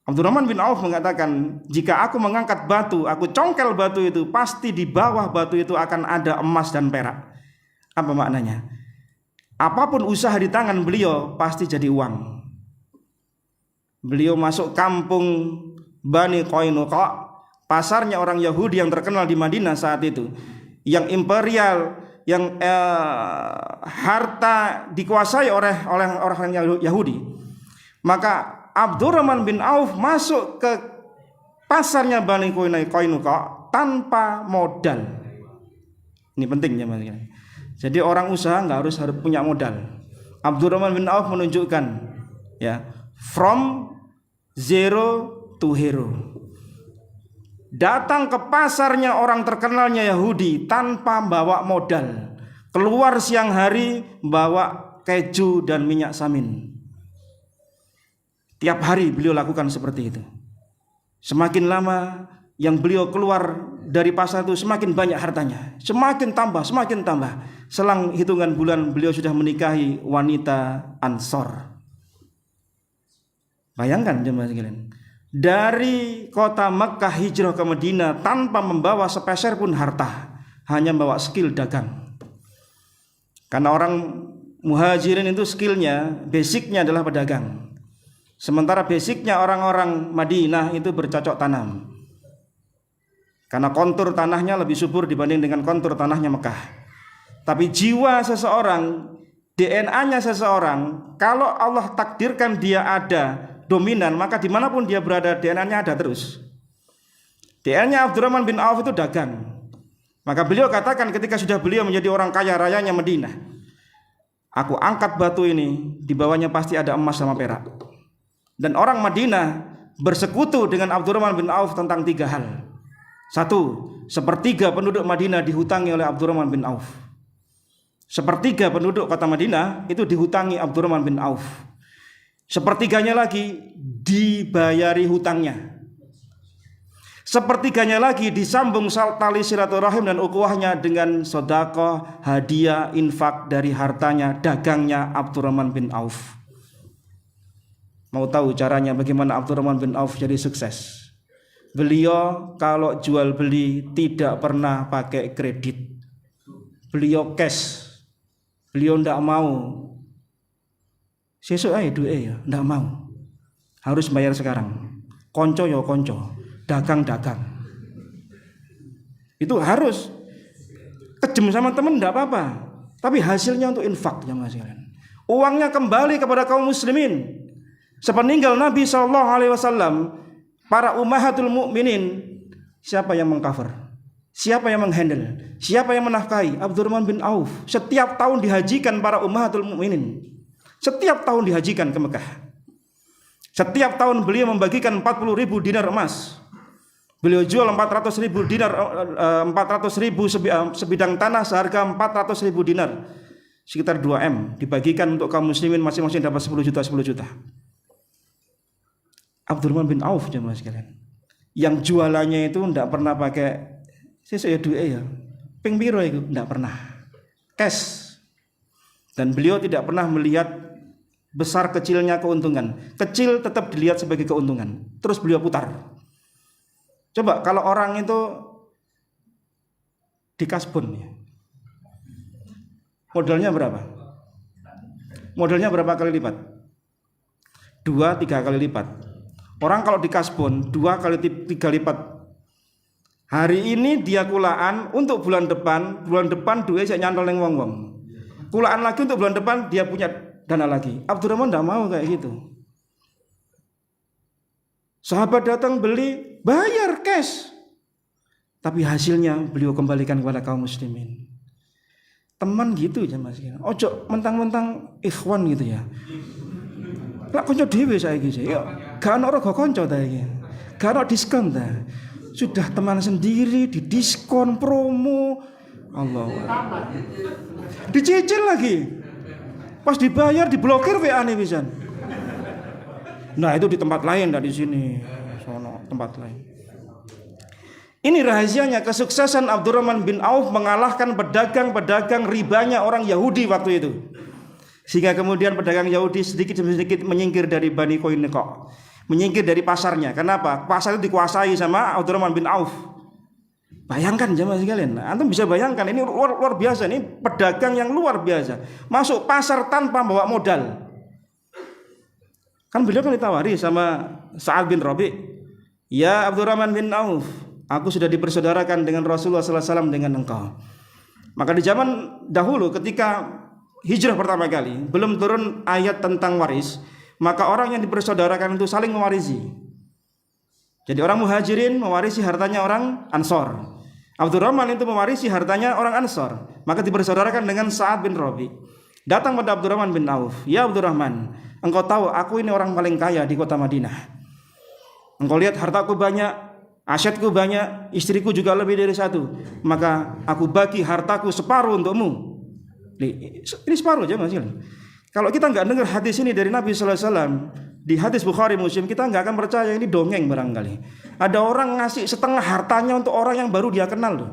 A: Abdurrahman bin Auf mengatakan, jika aku mengangkat batu, aku congkel batu itu, pasti di bawah batu itu akan ada emas dan perak. Apa maknanya? Apapun usaha di tangan beliau pasti jadi uang. Beliau masuk kampung Bani Qainuqa, pasarnya orang Yahudi yang terkenal di Madinah saat itu, yang imperial, yang harta dikuasai oleh orang Yahudi. Maka Abdurrahman bin Auf masuk ke pasarnya Bani Qainuqa tanpa modal. Ini pentingnya Mas. Jadi orang usaha nggak harus punya modal. Abdurrahman bin Auf menunjukkan, ya, from zero to hero. Datang ke pasarnya orang terkenalnya Yahudi tanpa bawa modal. Keluar siang hari bawa keju dan minyak samin. Tiap hari beliau lakukan seperti itu. Semakin lama yang beliau keluar dari pasar itu semakin banyak hartanya. Semakin tambah. Selang hitungan bulan beliau sudah menikahi wanita Ansor. Bayangkan jemaah sekalian. Dari kota Mekkah hijrah ke Madinah tanpa membawa sepeser pun harta, hanya membawa skill dagang. Karena orang muhajirin itu skillnya, basicnya adalah pedagang. Sementara basicnya orang-orang Madinah itu bercocok tanam. Karena kontur tanahnya lebih subur dibanding dengan kontur tanahnya Mekah. Tapi jiwa seseorang, DNA-nya seseorang, kalau Allah takdirkan dia ada dominan, maka dimanapun dia berada DNA-nya ada terus. DNA Abdurrahman bin Auf itu dagang. Maka beliau katakan ketika sudah beliau menjadi orang kaya rayanya Madinah, aku angkat batu ini, di bawahnya pasti ada emas sama perak. Dan orang Madinah bersekutu dengan Abdurrahman bin Auf tentang 3 hal. 1, sepertiga penduduk Madinah dihutangi oleh Abdurrahman bin Auf. Sepertiga penduduk kota Madinah itu dihutangi Abdurrahman bin Auf. Sepertiganya lagi dibayari hutangnya. Sepertiganya lagi disambung tali silaturahim dan ukhuwahnya dengan sedekah, hadiah, infak dari hartanya, dagangnya Abdurrahman bin Auf. Mau tahu caranya bagaimana Abdurrahman bin Auf jadi sukses? Beliau kalau jual beli tidak pernah pakai kredit. Beliau cash. Beliau tidak mau sesuk ae duwe ya, ndak mau. Harus bayar sekarang. Konco ya konco, dagang-dagang. Itu harus. Kejem sama temen ndak apa-apa, tapi hasilnya untuk infak ya Mas kalian. Uangnya kembali kepada kaum muslimin. Sepeninggal Nabi SAW, para ummahatul mukminin, siapa yang mengcover? Siapa yang menghandle? Siapa yang menafkahi? Abdurrahman bin Auf. Setiap tahun dihajikan para ummahatul mukminin. Setiap tahun dihajikan ke Mekah. Setiap tahun beliau membagikan 40.000 dinar emas. Beliau jual 400.000 dinar, 400.000 sebidang tanah seharga 400.000 dinar, sekitar 2 M, dibagikan untuk kaum muslimin masing-masing dapat 10 juta. Abdurrahman bin Auf jemaah sekalian, yang jualannya itu tidak pernah pakai sesuai duit ya, ping piro itu tidak pernah, cash. Dan beliau tidak pernah melihat besar kecilnya keuntungan. Kecil tetap dilihat sebagai keuntungan, terus beliau putar. Coba kalau orang itu di kasbon ya, modalnya berapa? Modalnya berapa kali lipat? 2-3 kali lipat. Orang kalau di kasbon 2-3 lipat. Hari ini dia kulaan untuk bulan depan duit saya nyantol neng wong-wong. Kulaan lagi untuk bulan depan dia punya dana lagi. Abdurrahman tidak mau kayak gitu. Sahabat datang beli, bayar cash, tapi hasilnya beliau kembalikan kepada kaum muslimin. Teman gitu aja mas. Ojo mentang-mentang ikhwan gitu ya. Lah konco dhewe saiki sih. Ya, gak ono rego konco ta iki. Gak ono diskon ta. Sudah teman sendiri di diskon promo. Allah. Dicicil lagi. Pas dibayar diblokir WA-ne pisan. Nah itu di tempat lain, tidak di sini, sono tempat lain. Ini rahasianya kesuksesan Abdurrahman bin Auf mengalahkan pedagang-pedagang ribanya orang Yahudi waktu itu. Sehingga kemudian pedagang Yahudi sedikit demi sedikit menyingkir dari Bani Qainuqa, menyingkir dari pasarnya. Kenapa? Pasar itu dikuasai sama Abdurrahman bin Auf. Bayangkan jemaah sekalian, antum bisa bayangkan ini luar biasa, ini pedagang yang luar biasa. Masuk pasar tanpa bawa modal. Kan beliau kan ditawari sama Sa'ad bin Rabi, ya Abdurrahman bin Auf, aku sudah dipersaudarakan dengan Rasulullah SAW dengan engkau. Maka di zaman dahulu ketika hijrah pertama kali belum turun ayat tentang waris, maka orang yang dipersaudarakan itu saling mewarisi. Jadi orang muhajirin mewarisi hartanya orang Ansor, Abdurrahman itu mewarisi hartanya orang Ansor, maka dipersaudarakan dengan Sa'ad bin Rabi. Datang pada Abdurrahman bin Auf, ya Abdurrahman, engkau tahu aku ini orang paling kaya di kota Madinah. Engkau lihat hartaku banyak, asetku banyak, istriku juga lebih dari 1. Maka aku bagi hartaku separuh untukmu. Ini separuh aja masih. Kalau kita nggak dengar hadis ini dari Nabi Sallallahu Alaihi Wasallam di hadis Bukhari Muslim, kita nggak akan percaya ini dongeng barangkali. Ada orang ngasih setengah hartanya untuk orang yang baru dia kenal loh.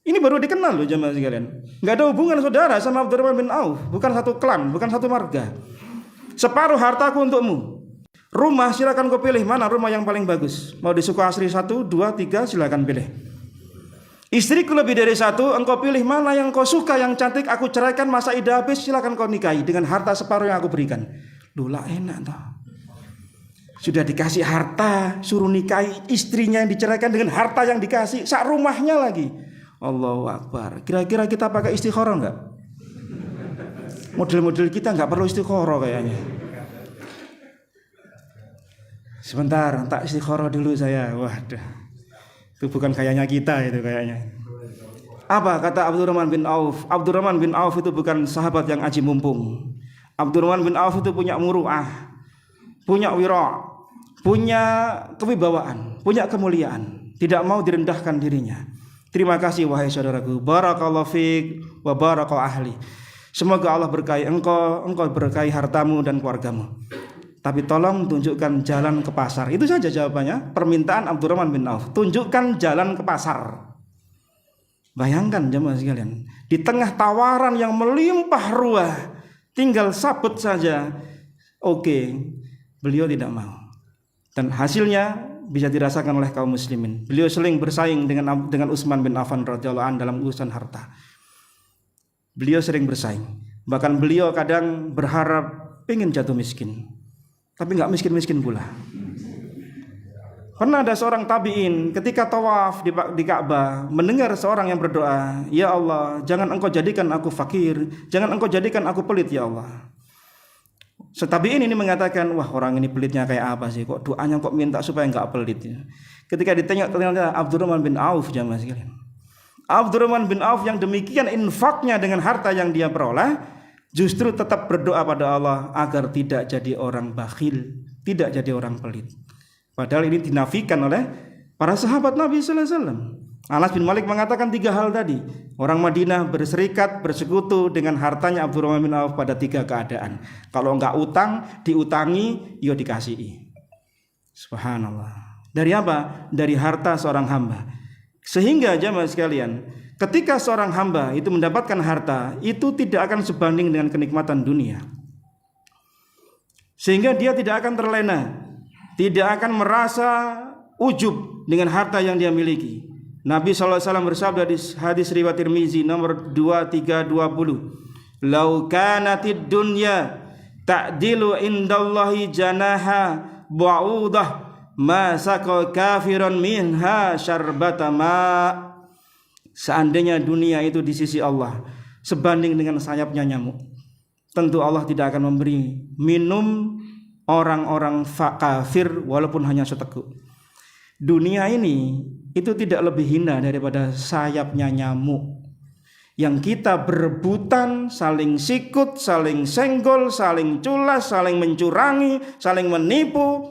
A: Ini baru dikenal loh jemaah sekalian. Nggak ada hubungan saudara sama Abdurrahman bin Auf, bukan satu klan, bukan satu marga. Separuh hartaku untukmu. Rumah silakan kau pilih mana rumah yang paling bagus. Mau di suku asri 1, 2, 3 silakan pilih. Istriku lebih dari 1, engkau pilih mana yang kau suka yang cantik, aku ceraikan masa idah habis, silakan kau nikahi dengan harta separuh yang aku berikan. Loh lah enak toh. Sudah dikasih harta, suruh nikahi istrinya yang diceraikan dengan harta yang dikasih, sak rumahnya lagi. Allahu Akbar. Kira-kira kita pakai istikharah enggak? Model-model kita enggak perlu istikharah kayaknya. Sebentar, tak istikharah dulu saya. Waduh. Itu bukan kayaknya kita itu kayaknya. Apa kata Abdurrahman bin Auf? Abdurrahman bin Auf itu bukan sahabat yang aji mumpung. Abdurrahman bin Auf itu punya muru'ah, punya wira', punya kewibawaan, punya kemuliaan, tidak mau direndahkan dirinya. Terima kasih wahai saudaraku. Barakallahu fiik wa baraka ahli. Semoga Allah berkahi engkau berkahi hartamu dan keluargamu. Tapi tolong tunjukkan jalan ke pasar. Itu saja jawabannya. Permintaan Abdurrahman bin Auf. Tunjukkan jalan ke pasar. Bayangkan jemaah sekalian, di tengah tawaran yang melimpah ruah, tinggal sabut saja. Oke, beliau tidak mau. Dan hasilnya bisa dirasakan oleh kaum muslimin. Beliau sering bersaing dengan Utsman bin Affan radhiyallahu anhu dalam urusan harta. Beliau sering bersaing. Bahkan beliau kadang berharap ingin jatuh miskin. Tapi enggak miskin-miskin pula. Pernah ada seorang tabi'in ketika tawaf di Ka'bah mendengar seorang yang berdoa, "Ya Allah, jangan Engkau jadikan aku fakir, jangan Engkau jadikan aku pelit ya Allah." Tabi'in ini mengatakan, "Wah, orang ini pelitnya kayak apa sih? Kok doanya kok minta supaya enggak pelit?" Ketika ditanya ternyata Abdurrahman bin Auf, jamaah sekalian. Abdurrahman bin Auf yang demikian infaknya dengan harta yang dia peroleh, justru tetap berdoa pada Allah agar tidak jadi orang bakhil, tidak jadi orang pelit. Padahal ini dinafikan oleh para sahabat Nabi sallallahu alaihi wasallam. Anas bin Malik mengatakan 3 hal tadi. Orang Madinah berserikat, bersekutu dengan hartanya Abdurrahman bin Auf pada 3 keadaan. Kalau enggak utang, diutangi, ya dikasihi. Subhanallah. Dari apa? Dari harta seorang hamba. Sehingga jamaah sekalian, ketika seorang hamba itu mendapatkan harta, itu tidak akan sebanding dengan kenikmatan dunia. Sehingga dia tidak akan terlena, tidak akan merasa ujub dengan harta yang dia miliki. Nabi SAW bersabda di hadis riwayat Tirmizi nomor 2320, "Lau kanatid dunya ta'dilu indallahi janaha ba'udah ma saqa kafiran minha syarbata ma." Seandainya dunia itu di sisi Allah sebanding dengan sayapnya nyamuk, tentu Allah tidak akan memberi minum orang-orang kafir walaupun hanya seteguk. Dunia ini itu tidak lebih hina daripada sayapnya nyamuk yang kita berebutan, saling sikut, saling senggol, saling culas, saling mencurangi, saling menipu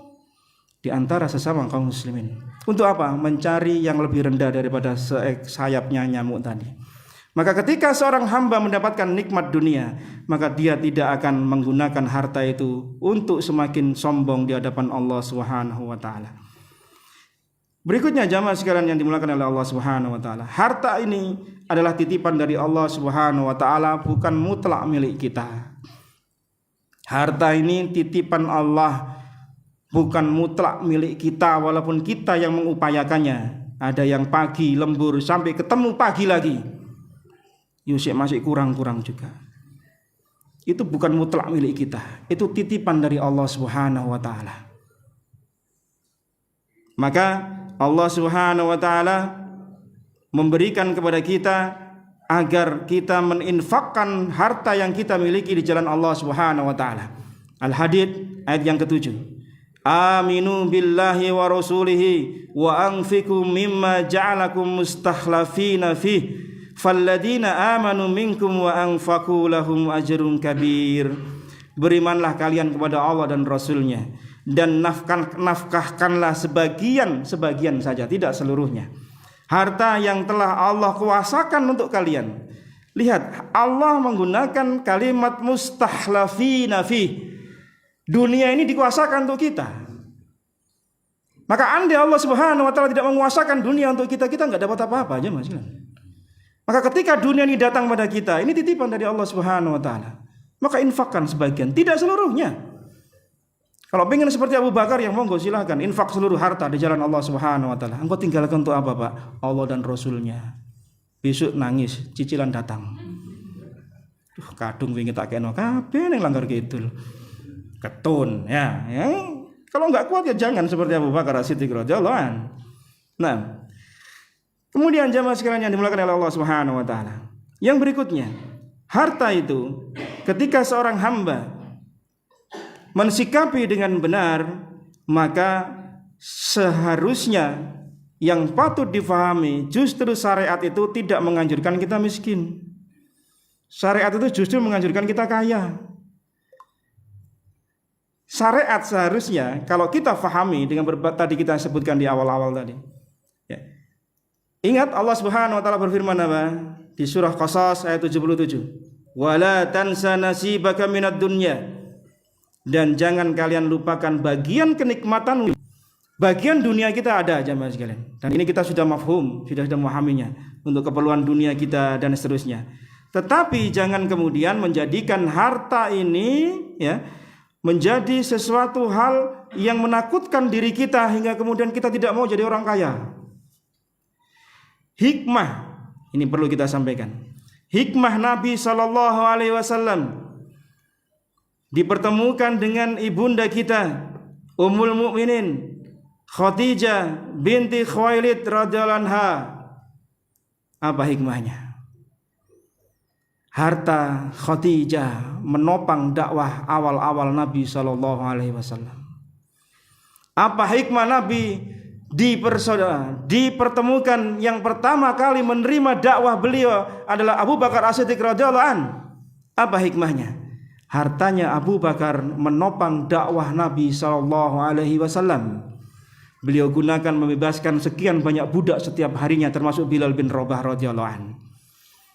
A: di antara sesama kaum muslimin. Untuk apa? Mencari yang lebih rendah daripada sayapnya nyamuk tadi. Maka ketika seorang hamba mendapatkan nikmat dunia, maka dia tidak akan menggunakan harta itu untuk semakin sombong di hadapan Allah Subhanahu wa taala. Berikutnya jamaah sekalian yang dimuliakan oleh Allah Subhanahu wa taala. Harta ini adalah titipan dari Allah Subhanahu wa taala, bukan mutlak milik kita. Harta ini titipan Allah, bukan mutlak milik kita walaupun kita yang mengupayakannya. Ada yang pagi lembur sampai ketemu pagi lagi. Yusuf masih kurang-kurang juga. Itu bukan mutlak milik kita. Itu titipan dari Allah Subhanahu wa taala. Maka Allah Subhanahu wa taala memberikan kepada kita agar kita meninfakkan harta yang kita miliki di jalan Allah Subhanahu wa taala. Al-Hadid ayat yang ke-7. Aminu billahi wa rasulihi wa anfiqu mimma ja'alakum mustakhlafina fihi falladina amanu minkum wa anfaqu lahum ajrun kabir. Berimanlah kalian kepada Allah dan Rasulnya, dan nafkahkanlah sebagian saja, tidak seluruhnya, harta yang telah Allah kuasakan untuk kalian. Lihat, Allah menggunakan kalimat mustakhlafina fi. Dunia ini dikuasakan untuk kita. Maka andai Allah Subhanahu wa taala tidak menguasakan dunia untuk kita, kita enggak dapat apa-apa aja, Mas. Maka ketika dunia ini datang pada kita, ini titipan dari Allah Subhanahu wa taala. Maka infakkan sebagian, tidak seluruhnya. Kalau pengen seperti Abu Bakar, yang monggo silahkan infak seluruh harta di jalan Allah Subhanahu wa taala. Engkau tinggalkan untuk apa, Pak? Allah dan Rasulnya. Besok nangis, cicilan datang. Kadung wingi tak kena kabeh ning langgar kidul. Ketun ya. Kalau enggak kuat ya jangan seperti Abu Bakar As-Siddiq radhiyallahu anhu. Nah, kemudian jamaah sekalian yang dimuliakan oleh Allah Subhanahu wa taala. Yang berikutnya, harta itu ketika seorang hamba mensikapi dengan benar, maka seharusnya yang patut difahami justru syariat itu tidak menganjurkan kita miskin. Syariat itu justru menganjurkan kita kaya. Syariat seharusnya kalau kita fahami dengan tadi kita sebutkan di awal-awal tadi. Ya. Ingat Allah Subhanahu wa taala berfirman apa? Di surah Qasas ayat 77. Wala tansa nasibaka minad dunya. Dan jangan kalian lupakan bagian kenikmatan. Bagian dunia kita ada jamaah sekalian. Dan ini kita sudah mafhum, sudah memahaminya untuk keperluan dunia kita dan seterusnya. Tetapi jangan kemudian menjadikan harta ini ya menjadi sesuatu hal yang menakutkan diri kita hingga kemudian kita tidak mau jadi orang kaya. Hikmah ini perlu kita sampaikan. Hikmah Nabi SAW dipertemukan dengan ibunda kita Ummul Mukminin Khadijah binti Khuwailid radhiyallahu anha. Apa hikmahnya? Harta Khadijah menopang dakwah awal-awal Nabi sallallahu alaihi wasallam. Apa hikmah Nabi dipertemukan yang pertama kali menerima dakwah beliau adalah Abu Bakar As-Siddiq radhiyallahu an. Apa hikmahnya? Hartanya Abu Bakar menopang dakwah Nabi sallallahu alaihi wasallam. Beliau gunakan membebaskan sekian banyak budak setiap harinya, termasuk Bilal bin Rabah radhiyallahu an.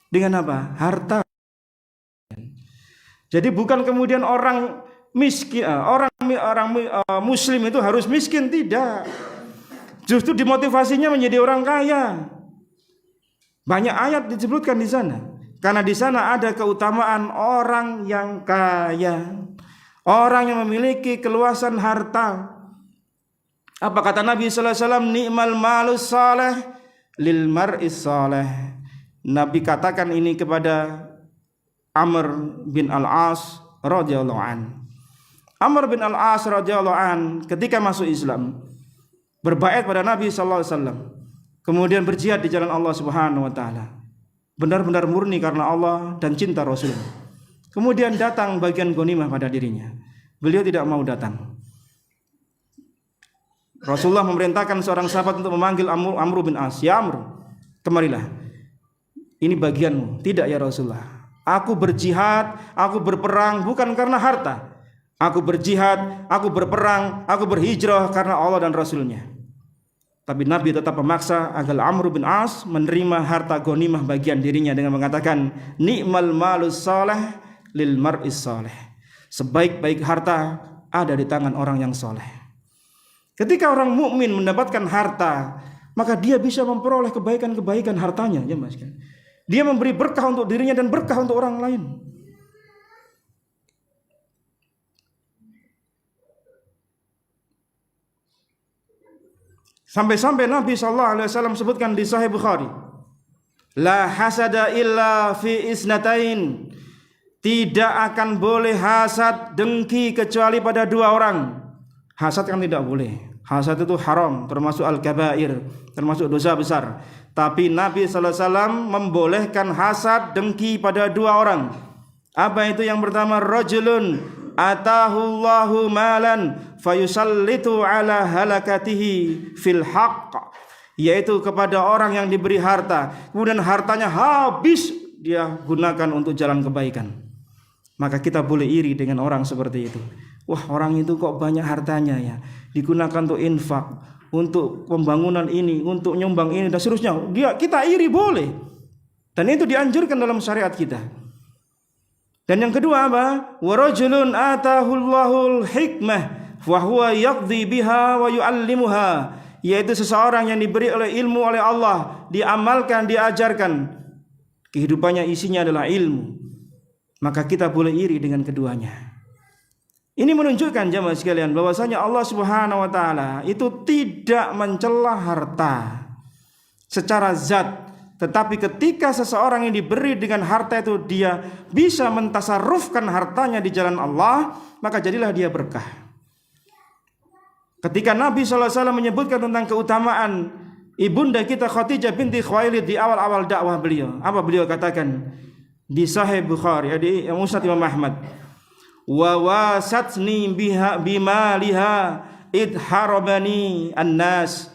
A: Dengan apa? Harta. Jadi bukan kemudian orang miskin, orang muslim itu harus miskin, tidak. Justru dimotivasinya menjadi orang kaya. Banyak ayat disebutkan di sana. Karena di sana ada keutamaan orang yang kaya, orang yang memiliki keluasan harta. Apa kata Nabi sallallahu alaihi wasallam? Ni'mal malus salih lil mar'is salih. Nabi katakan ini kepada Amr bin Al-As radhiyallahu an. Amr bin Al-As radhiyallahu an ketika masuk Islam berbaiat pada Nabi sallallahu alaihi wasallam, kemudian berjihad di jalan Allah Subhanahu wa taala. Benar-benar murni karena Allah dan cinta Rasul. Kemudian datang bagian ghanimah pada dirinya. Beliau tidak mau datang. Rasulullah memerintahkan seorang sahabat untuk memanggil Amr bin As. Ya Amr, kemarilah. Ini bagianmu. Tidak ya Rasulullah. Aku berjihad, aku berperang bukan karena harta. Aku berjihad, aku berperang, aku berhijrah karena Allah dan Rasulnya. Tapi Nabi tetap memaksa agar Amr bin As menerima harta ghanimah bagian dirinya dengan mengatakan, Ni'mal malus salih lil mar'is salih. Sebaik-baik harta ada di tangan orang yang soleh. Ketika orang mukmin mendapatkan harta, maka dia bisa memperoleh kebaikan-kebaikan hartanya, ya Mas. Dia memberi berkah untuk dirinya dan berkah untuk orang lain. Sampai-sampai Nabi sallallahu alaihi wasallam sebutkan di Sahih Bukhari, la hasada illa fi isnatain. Tidak akan boleh hasad, dengki kecuali pada dua orang. Hasad kan tidak boleh. Hasad itu haram, termasuk al-kabair, termasuk dosa besar. Tapi Nabi sallallahu alaihi wasallam membolehkan hasad, dengki pada dua orang. Apa itu? Yang pertama, rajulun atahullahu malan fayusallitu ala halakatihi fil haqq, yaitu kepada orang yang diberi harta, kemudian hartanya habis dia gunakan untuk jalan kebaikan. Maka kita boleh iri dengan orang seperti itu. Wah, orang itu kok banyak hartanya ya, digunakan untuk infak, untuk pembangunan ini, untuk nyumbang ini dan seterusnya. Kita iri boleh. Dan itu dianjurkan dalam syariat kita. Dan yang kedua apa? Wa rajulun atahullahul hikmah wa huwa yaqdi biha wa yuallimuha, yaitu seseorang yang diberi oleh ilmu oleh Allah, diamalkan, diajarkan. Kehidupannya isinya adalah ilmu. Maka kita boleh iri dengan keduanya. Ini menunjukkan jemaah sekalian bahwasanya Allah Subhanahu wa taala itu tidak mencela harta secara zat, tetapi ketika seseorang yang diberi dengan harta itu dia bisa mentasarrufkan hartanya di jalan Allah, maka jadilah dia berkah. Ketika Nabi sallallahu alaihi wasallam menyebutkan tentang keutamaan ibunda kita Khadijah binti Khuwailid di awal-awal dakwah beliau, apa beliau katakan di Sahih Bukhari, di Musnad Imam Ahmad, wa wasatni biha bimaliha id harabani annas.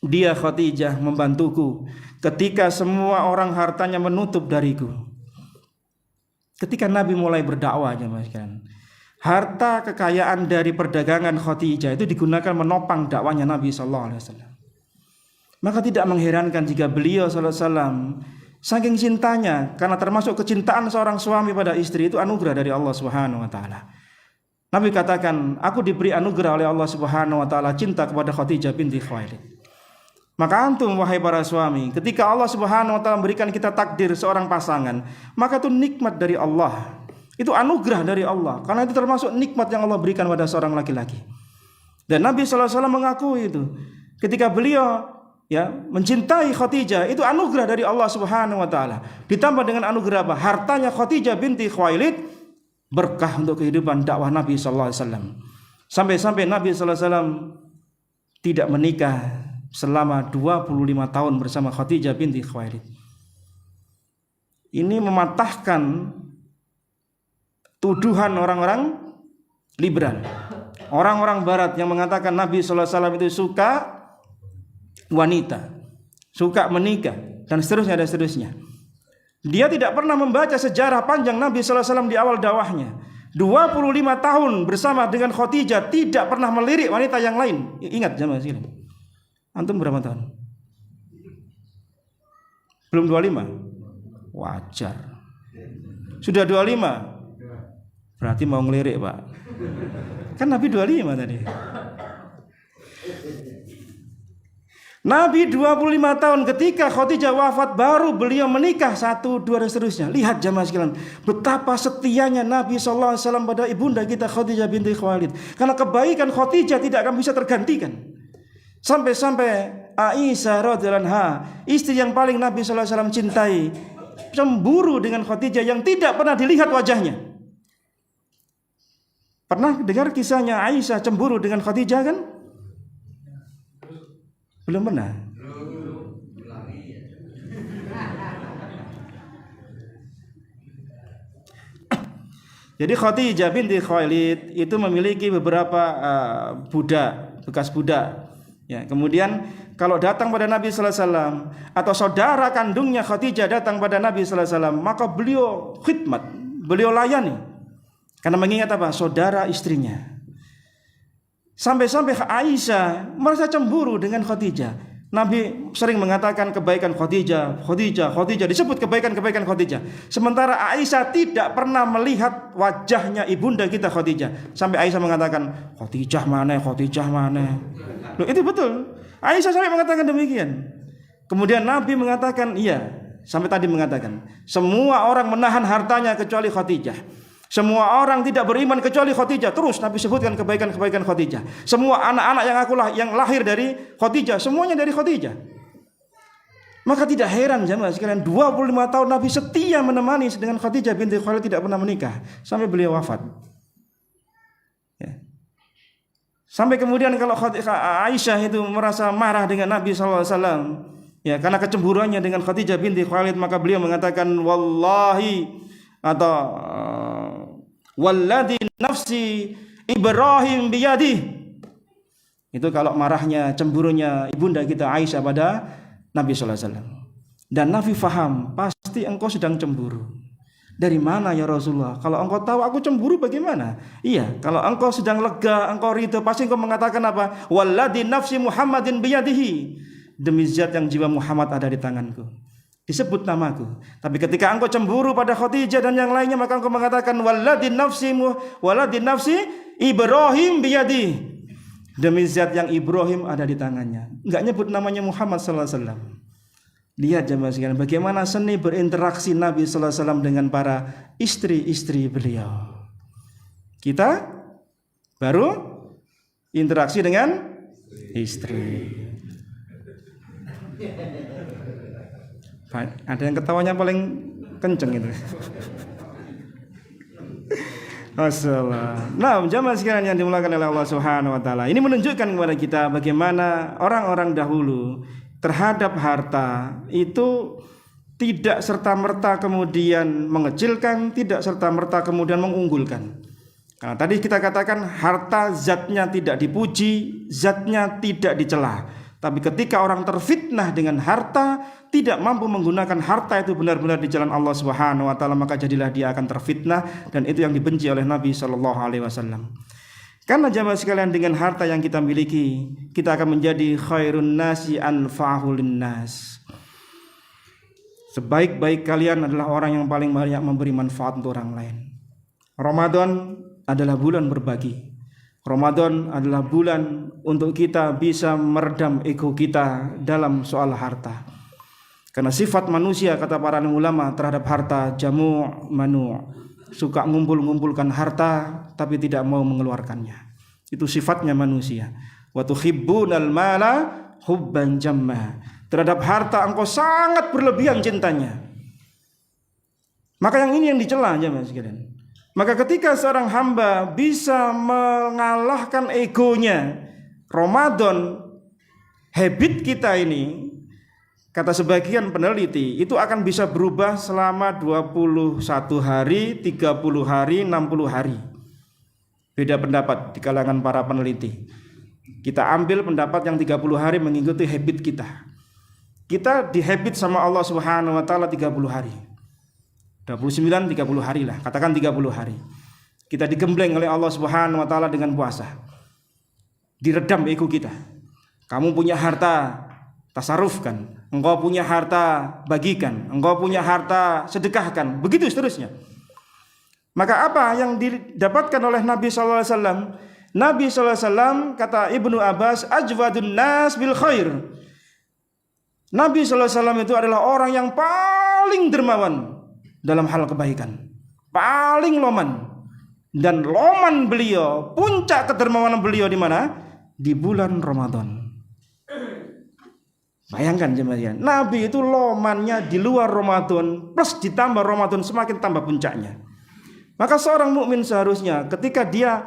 A: Dia Khadijah membantuku ketika semua orang hartanya menutup dariku. Ketika Nabi mulai berdakwah, harta kekayaan dari perdagangan Khadijah itu digunakan menopang dakwahnya Nabi sallallahu alaihi wasallam. Maka tidak mengherankan jika beliau sallallahu alaihi wasallam saking cintanya, karena termasuk kecintaan seorang suami pada istri itu anugerah dari Allah Subhanahu wa taala. Nabi katakan, aku diberi anugerah oleh Allah Subhanahu wa taala cinta kepada Khadijah binti Khuwailid. Maka antum wahai para suami, ketika Allah Subhanahu wa taala memberikan kita takdir seorang pasangan, maka itu nikmat dari Allah. Itu anugerah dari Allah, karena itu termasuk nikmat yang Allah berikan pada seorang laki-laki. Dan Nabi sallallahu alaihi wasallam mengakui itu. Ketika beliau mencintai Khadijah, itu anugerah dari Allah Subhanahu wa taala. Ditambah dengan anugerah apa? Hartanya Khadijah binti Khuwailid berkah untuk kehidupan dakwah Nabi sallallahu alaihi wasallam. Sampai-sampai Nabi sallallahu alaihi wasallam tidak menikah selama 25 tahun bersama Khadijah binti Khuwailid. Ini mematahkan tuduhan orang-orang liberal, orang-orang barat yang mengatakan Nabi sallallahu alaihi wasallam itu suka wanita, suka menikah, dan seterusnya. Dia tidak pernah membaca sejarah panjang Nabi sallallahu alaihi wasallam di awal dakwahnya. 25 tahun bersama dengan Khadijah, tidak pernah melirik wanita yang lain. Ingat jamaah sekalian. Antum berapa tahun? Belum 25? Wajar. Sudah 25? Berarti mau ngelirik, Pak. Kan Nabi 25 tadi. Nabi 25 tahun, ketika Khadijah wafat baru beliau menikah 1, 2 dan seterusnya. Lihat jamaah sekalian, betapa setianya Nabi sallallahu alaihi wasallam pada ibunda kita Khadijah binti Khuwailid. Karena kebaikan Khadijah tidak akan bisa tergantikan. Sampai-sampai Aisyah radhiyallahu anha, istri yang paling Nabi sallallahu alaihi wasallam cintai, cemburu dengan Khadijah yang tidak pernah dilihat wajahnya. Pernah dengar kisahnya Aisyah cemburu dengan Khadijah kan? Belum pernah. Jadi Khadijah binti Khuwailid itu memiliki beberapa budak, bekas budak. Ya, kemudian kalau datang pada Nabi sallallahu alaihi wasallam atau saudara kandungnya Khadijah datang pada Nabi sallallahu alaihi wasallam, maka beliau khidmat, beliau layani. Karena mengingat apa? Saudara istrinya. Sampai-sampai Aisyah merasa cemburu dengan Khadijah. Nabi sering mengatakan kebaikan Khadijah, disebut kebaikan Khadijah. Sementara Aisyah tidak pernah melihat wajahnya ibunda kita Khadijah. Sampai Aisyah mengatakan, Khadijah mana? Loh, itu betul. Aisyah sampai mengatakan demikian. Kemudian Nabi mengatakan, iya, sampai tadi mengatakan, semua orang menahan hartanya kecuali Khadijah. Semua orang tidak beriman kecuali Khadijah. Terus Nabi sebutkan kebaikan Khadijah. Semua anak-anak yang lahir dari Khadijah, semuanya dari Khadijah. Maka tidak heran jemaah sekalian, 25 tahun Nabi setia menemani dengan Khadijah binti Khuwailid, tidak pernah menikah sampai beliau wafat. Ya. Sampai kemudian kalau Aisyah itu merasa marah dengan Nabi sallallahu alaihi wasallam, ya, karena kecemburuannya dengan Khadijah binti Khuwailid, maka beliau mengatakan wallahi atau walladzi nafsi Ibrahim biyadih. Itu kalau marahnya, cemburunya ibunda kita Aisyah pada Nabi sallallahu alaihi wasallam. Dan Nabi faham, pasti engkau sedang cemburu. Dari mana ya Rasulullah? Kalau engkau tahu aku cemburu bagaimana? Iya, kalau engkau sedang lega, engkau ridho, pasti engkau mengatakan apa? Walladzi nafsi Muhammadin biyadihi. Demi zat yang jiwa Muhammad ada di tanganku. Disebut namaku. Tapi ketika engkau cemburu pada Khadijah dan yang lainnya, maka engkau mengatakan waladin nafsi Ibrahim biyadi. Demi zat yang Ibrahim ada di tangannya. Enggak nyebut namanya Muhammad sallallahu alaihi wasallam. Lihat jemaah sekalian, bagaimana seni berinteraksi Nabi sallallahu alaihi wasallam dengan para istri-istri beliau. Kita baru interaksi dengan istri. Ada yang ketawanya paling kenceng itu. Masalah. Nah, jamaah sekalian yang dimuliakan oleh Allah Subhanahu wa taala. Ini menunjukkan kepada kita bagaimana orang-orang dahulu terhadap harta itu tidak serta-merta kemudian mengecilkan, tidak serta-merta kemudian mengunggulkan. Karena tadi kita katakan harta zatnya tidak dipuji, zatnya tidak dicela. Tapi ketika orang terfitnah dengan harta, tidak mampu menggunakan harta itu benar-benar di jalan Allah Subhanahu wa taala, maka jadilah dia akan terfitnah, dan itu yang dibenci oleh Nabi sallallahu alaihi wasallam. Karena jamaah sekalian, dengan harta yang kita miliki, kita akan menjadi khairun nasi anfa'uhul linnas. Sebaik-baik kalian adalah orang yang paling banyak memberi manfaat untuk orang lain. Ramadan adalah bulan berbagi. Ramadan adalah bulan untuk kita bisa meredam ego kita dalam soal harta. Karena sifat manusia, kata para ulama, terhadap harta jamu' manu', suka ngumpulkan harta tapi tidak mau mengeluarkannya. Itu sifatnya manusia. Wa tuhibbunal mala hubban jamma. Terhadap harta engkau sangat berlebihan cintanya. Maka yang ini yang dicela jemaah sekalian. Maka ketika seorang hamba bisa mengalahkan egonya, Ramadan habit kita ini, kata sebagian peneliti, itu akan bisa berubah selama 21 hari, 30 hari, 60 hari. Beda pendapat di kalangan para peneliti. Kita ambil pendapat yang 30 hari mengikuti habit kita. Kita di habit sama Allah Subhanahu wa taala 30 hari. 29 30 hari lah, katakan 30 hari. Kita digembleng oleh Allah Subhanahu wa taala dengan puasa. Diredam ego kita. Kamu punya harta, tasarufkan. Engkau punya harta, bagikan. Engkau punya harta, sedekahkan. Begitu seterusnya. Maka apa yang didapatkan oleh Nabi sallallahu alaihi wasallam? Nabi sallallahu alaihi wasallam, kata Ibnu Abbas, ajwadun nas bil khair. Nabi sallallahu alaihi wasallam itu adalah orang yang paling dermawan dalam hal kebaikan. Paling loman. Dan loman beliau, puncak kedermawanan beliau di mana? Di bulan Ramadan. Bayangkan jemaah, Nabi itu lomannya di luar Ramadan plus ditambah Ramadan semakin tambah puncaknya. Maka seorang mukmin seharusnya ketika dia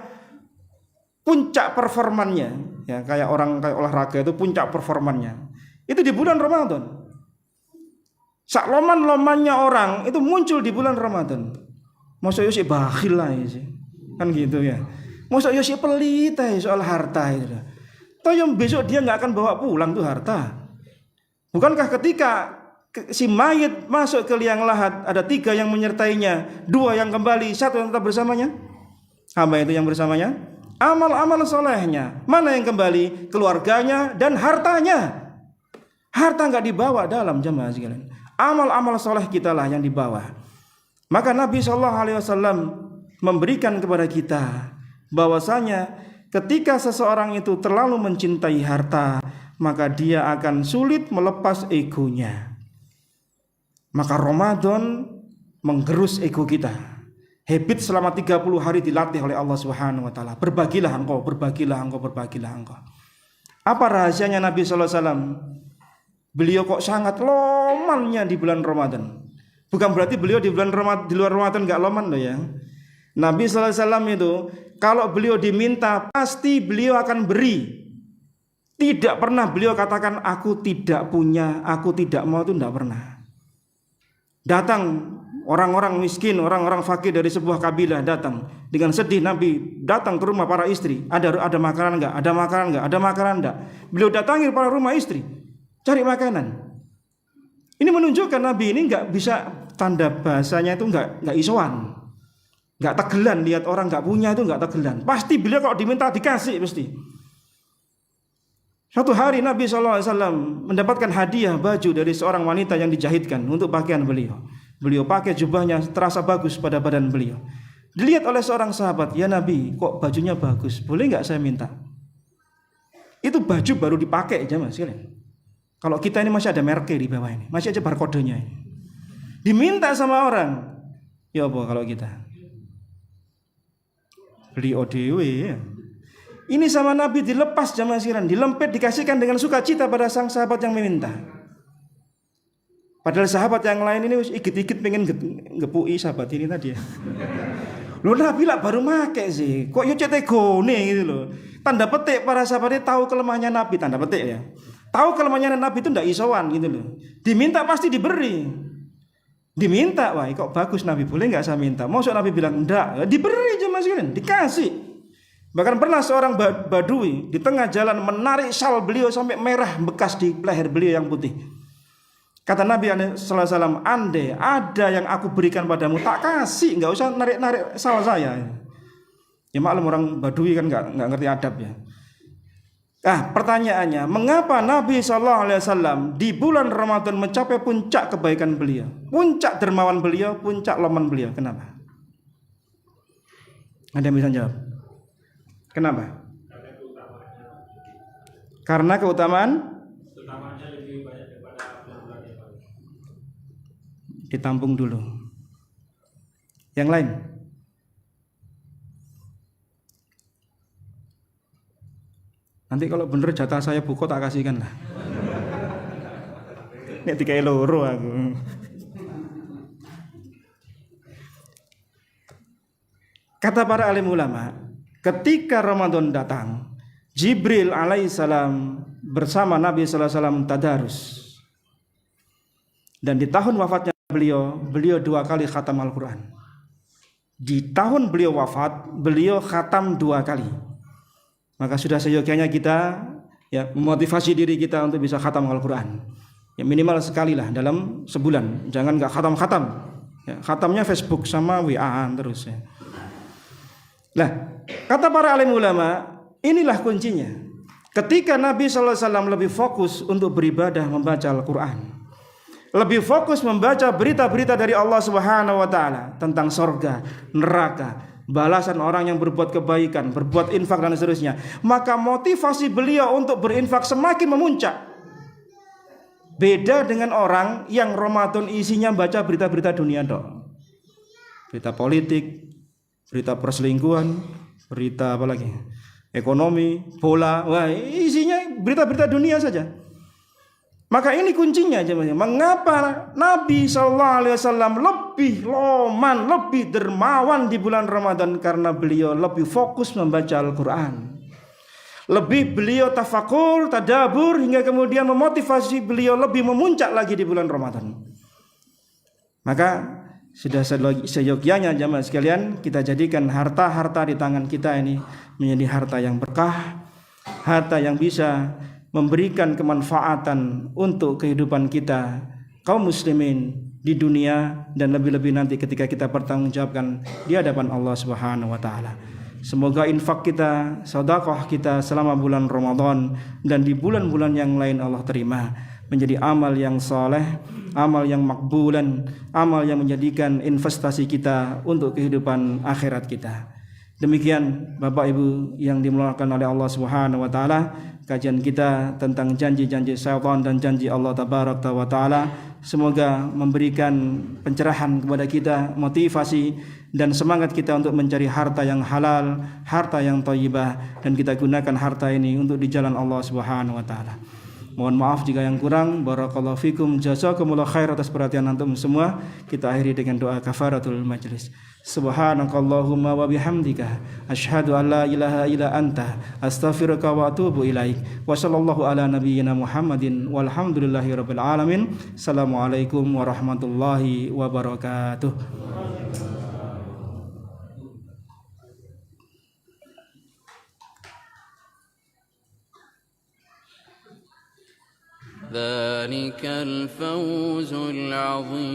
A: puncak performannya, ya kayak olahraga itu puncak performannya, itu di bulan Ramadan. Sak loman-lomannya orang itu muncul di bulan Ramadan. Masa yo sih bakhil lah sih. Kan gitu ya. Masa yo sih pelit soal harta itu. Toh yang besok dia enggak akan bawa pulang tuh harta. Bukankah ketika si mayit masuk ke liang lahat ada 3 yang menyertainya, 2 yang kembali, 1 yang tetap bersamanya? Apa itu yang bersamanya? Amal-amal solehnya. Mana yang kembali? Keluarganya dan hartanya. Harta enggak dibawa dalam jemaah sekalian. Amal-amal soleh kita lah yang dibawa. Maka Nabi SAW memberikan kepada kita bahwasanya ketika seseorang itu terlalu mencintai harta, maka dia akan sulit melepas egonya. Maka Ramadan menggerus ego kita. Habit selama 30 hari dilatih oleh Allah Subhanahu wa taala. Berbagilah engkau, berbagilah engkau, berbagilah engkau. Apa rahasianya Nabi sallallahu alaihi wasallam? Beliau kok sangat lomannya di bulan Ramadan. Bukan berarti beliau di luar Ramadan enggak loman loh ya. Nabi sallallahu alaihi wasallam itu kalau beliau diminta pasti beliau akan beri. Tidak pernah beliau katakan aku tidak punya, aku tidak mau, itu tidak pernah. Datang orang-orang miskin, orang-orang fakir dari sebuah kabilah datang dengan sedih, Nabi datang ke rumah para istri. Ada makanan enggak? Ada makanan enggak? Ada makanan enggak? Beliau datangi para rumah istri, cari makanan. Ini menunjukkan Nabi ini enggak bisa, tanda bahasanya itu enggak isoan. Enggak tegelan lihat orang enggak punya itu enggak tegelan. Pasti beliau kalau diminta dikasih pasti. Suatu hari Nabi SAW mendapatkan hadiah baju dari seorang wanita yang dijahitkan untuk pakaian beliau. Beliau pakai jubahnya terasa bagus pada badan beliau. Dilihat oleh seorang sahabat, ya Nabi, kok bajunya bagus, boleh nggak saya minta? Itu baju baru dipakai aja mas. Kalau kita ini masih ada mereknya di bawah ini, masih aja barcode-nya ini. Diminta sama orang, ya apa kalau kita beli ODW ya. Ini sama Nabi dilepas jamaah sekalian, dilempit, dikasihkan dengan sukacita pada sang sahabat yang meminta. Padahal sahabat yang lain ini ikit-ikit pengen ngepui sahabat ini tadi ya. Loh Nabi lah baru make sih, kok yo cetegone gitu loh. Tanda petik para sahabat ini tahu kelemahannya Nabi, tanda petik ya. Tahu kelemahannya Nabi itu ndak isowan gitu loh. Diminta pasti diberi. Diminta, wah kok bagus Nabi, boleh nggak saya minta? Maksud Nabi bilang ndak, diberi jamaah sekalian, dikasih. Bahkan pernah seorang badui di tengah jalan menarik syal beliau sampai merah bekas di leher beliau yang putih. Kata Nabi sallallahu alaihi wasallam, andai ada yang aku berikan padamu tak kasih, nggak usah narik-narik syal saya. Ya maklum orang badui kan nggak ngerti adab ya. Pertanyaannya, mengapa Nabi sallallahu alaihi wasallam di bulan Ramadan mencapai puncak kebaikan beliau, puncak dermawan beliau, puncak loman beliau? Kenapa? Ada yang bisa jawab? Kenapa? Karena keutamaannya lebih banyak daripada bulan-bulan yang lain. Ditampung dulu. Yang lain? Nanti kalau bener jatah saya buko tak kasihkan lah. Nek dikai loro aku. Kata para alim ulama, ketika Ramadan datang, Jibril alaihissalam bersama Nabi sallallahu alaihi wasallam tadarus. Dan di tahun wafatnya beliau 2 kali khatam Al-Quran. Di tahun beliau wafat, beliau khatam 2 kali. Maka sudah seyogyanya kita ya memotivasi diri kita untuk bisa khatam Al-Quran. Ya minimal sekali lah dalam sebulan. Jangan nggak khatam-khatam. Ya, khatamnya Facebook sama WA-an terus ya. Nah, kata para alim ulama, inilah kuncinya. Ketika Nabi sallallahu alaihi wasallam lebih fokus untuk beribadah membaca Al-Quran, lebih fokus membaca berita-berita dari Allah Subhanahu wa taala tentang surga, neraka, balasan orang yang berbuat kebaikan, berbuat infak dan seterusnya, maka motivasi beliau untuk berinfak semakin memuncak. Beda dengan orang yang Ramadan isinya baca berita-berita dunia dong. Berita politik, berita perselingkuhan, berita apa lagi? Ekonomi, bola, wah isinya berita-berita dunia saja. Maka ini kuncinya, mengapa Nabi SAW lebih loman, lebih dermawan di bulan Ramadan, karena beliau lebih fokus membaca Al-Quran. Lebih beliau tafakur, tadabur, hingga kemudian memotivasi beliau lebih memuncak lagi di bulan Ramadan. Maka sudah seyogyanya jamaah sekalian, kita jadikan harta-harta di tangan kita ini menjadi harta yang berkah, harta yang bisa memberikan kemanfaatan untuk kehidupan kita kaum muslimin di dunia dan lebih-lebih nanti ketika kita bertanggungjawabkan di hadapan Allah Subhanahu wa taala. Semoga infak kita, sedekah kita selama bulan Ramadan dan di bulan-bulan yang lain Allah terima menjadi amal yang saleh, amal yang makbulan, amal yang menjadikan investasi kita untuk kehidupan akhirat kita. Demikian Bapak Ibu yang dimuliakan oleh Allah Subhanahu wa taala, kajian kita tentang janji-janji syaitan dan janji Allah Tabaraka wa taala. Semoga memberikan pencerahan kepada kita, motivasi dan semangat kita untuk mencari harta yang halal, harta yang thayyibah, dan kita gunakan harta ini untuk di jalan Allah Subhanahu wa taala. Mohon maaf jika yang kurang. Barakallahu fikum, jazakumullah khair atas perhatian antum semua. Kita akhiri dengan doa kafaratul majlis. Subhanakallahumma wa bihamdika asyhadu an la ilaha illa anta astaghfiruka wa atubu ilaik. Wa sallallahu ala nabiyyina Muhammadin walhamdulillahi rabbil alamin. Assalamualaikum warahmatullahi wabarakatuh.
B: ذلك الفوز العظيم.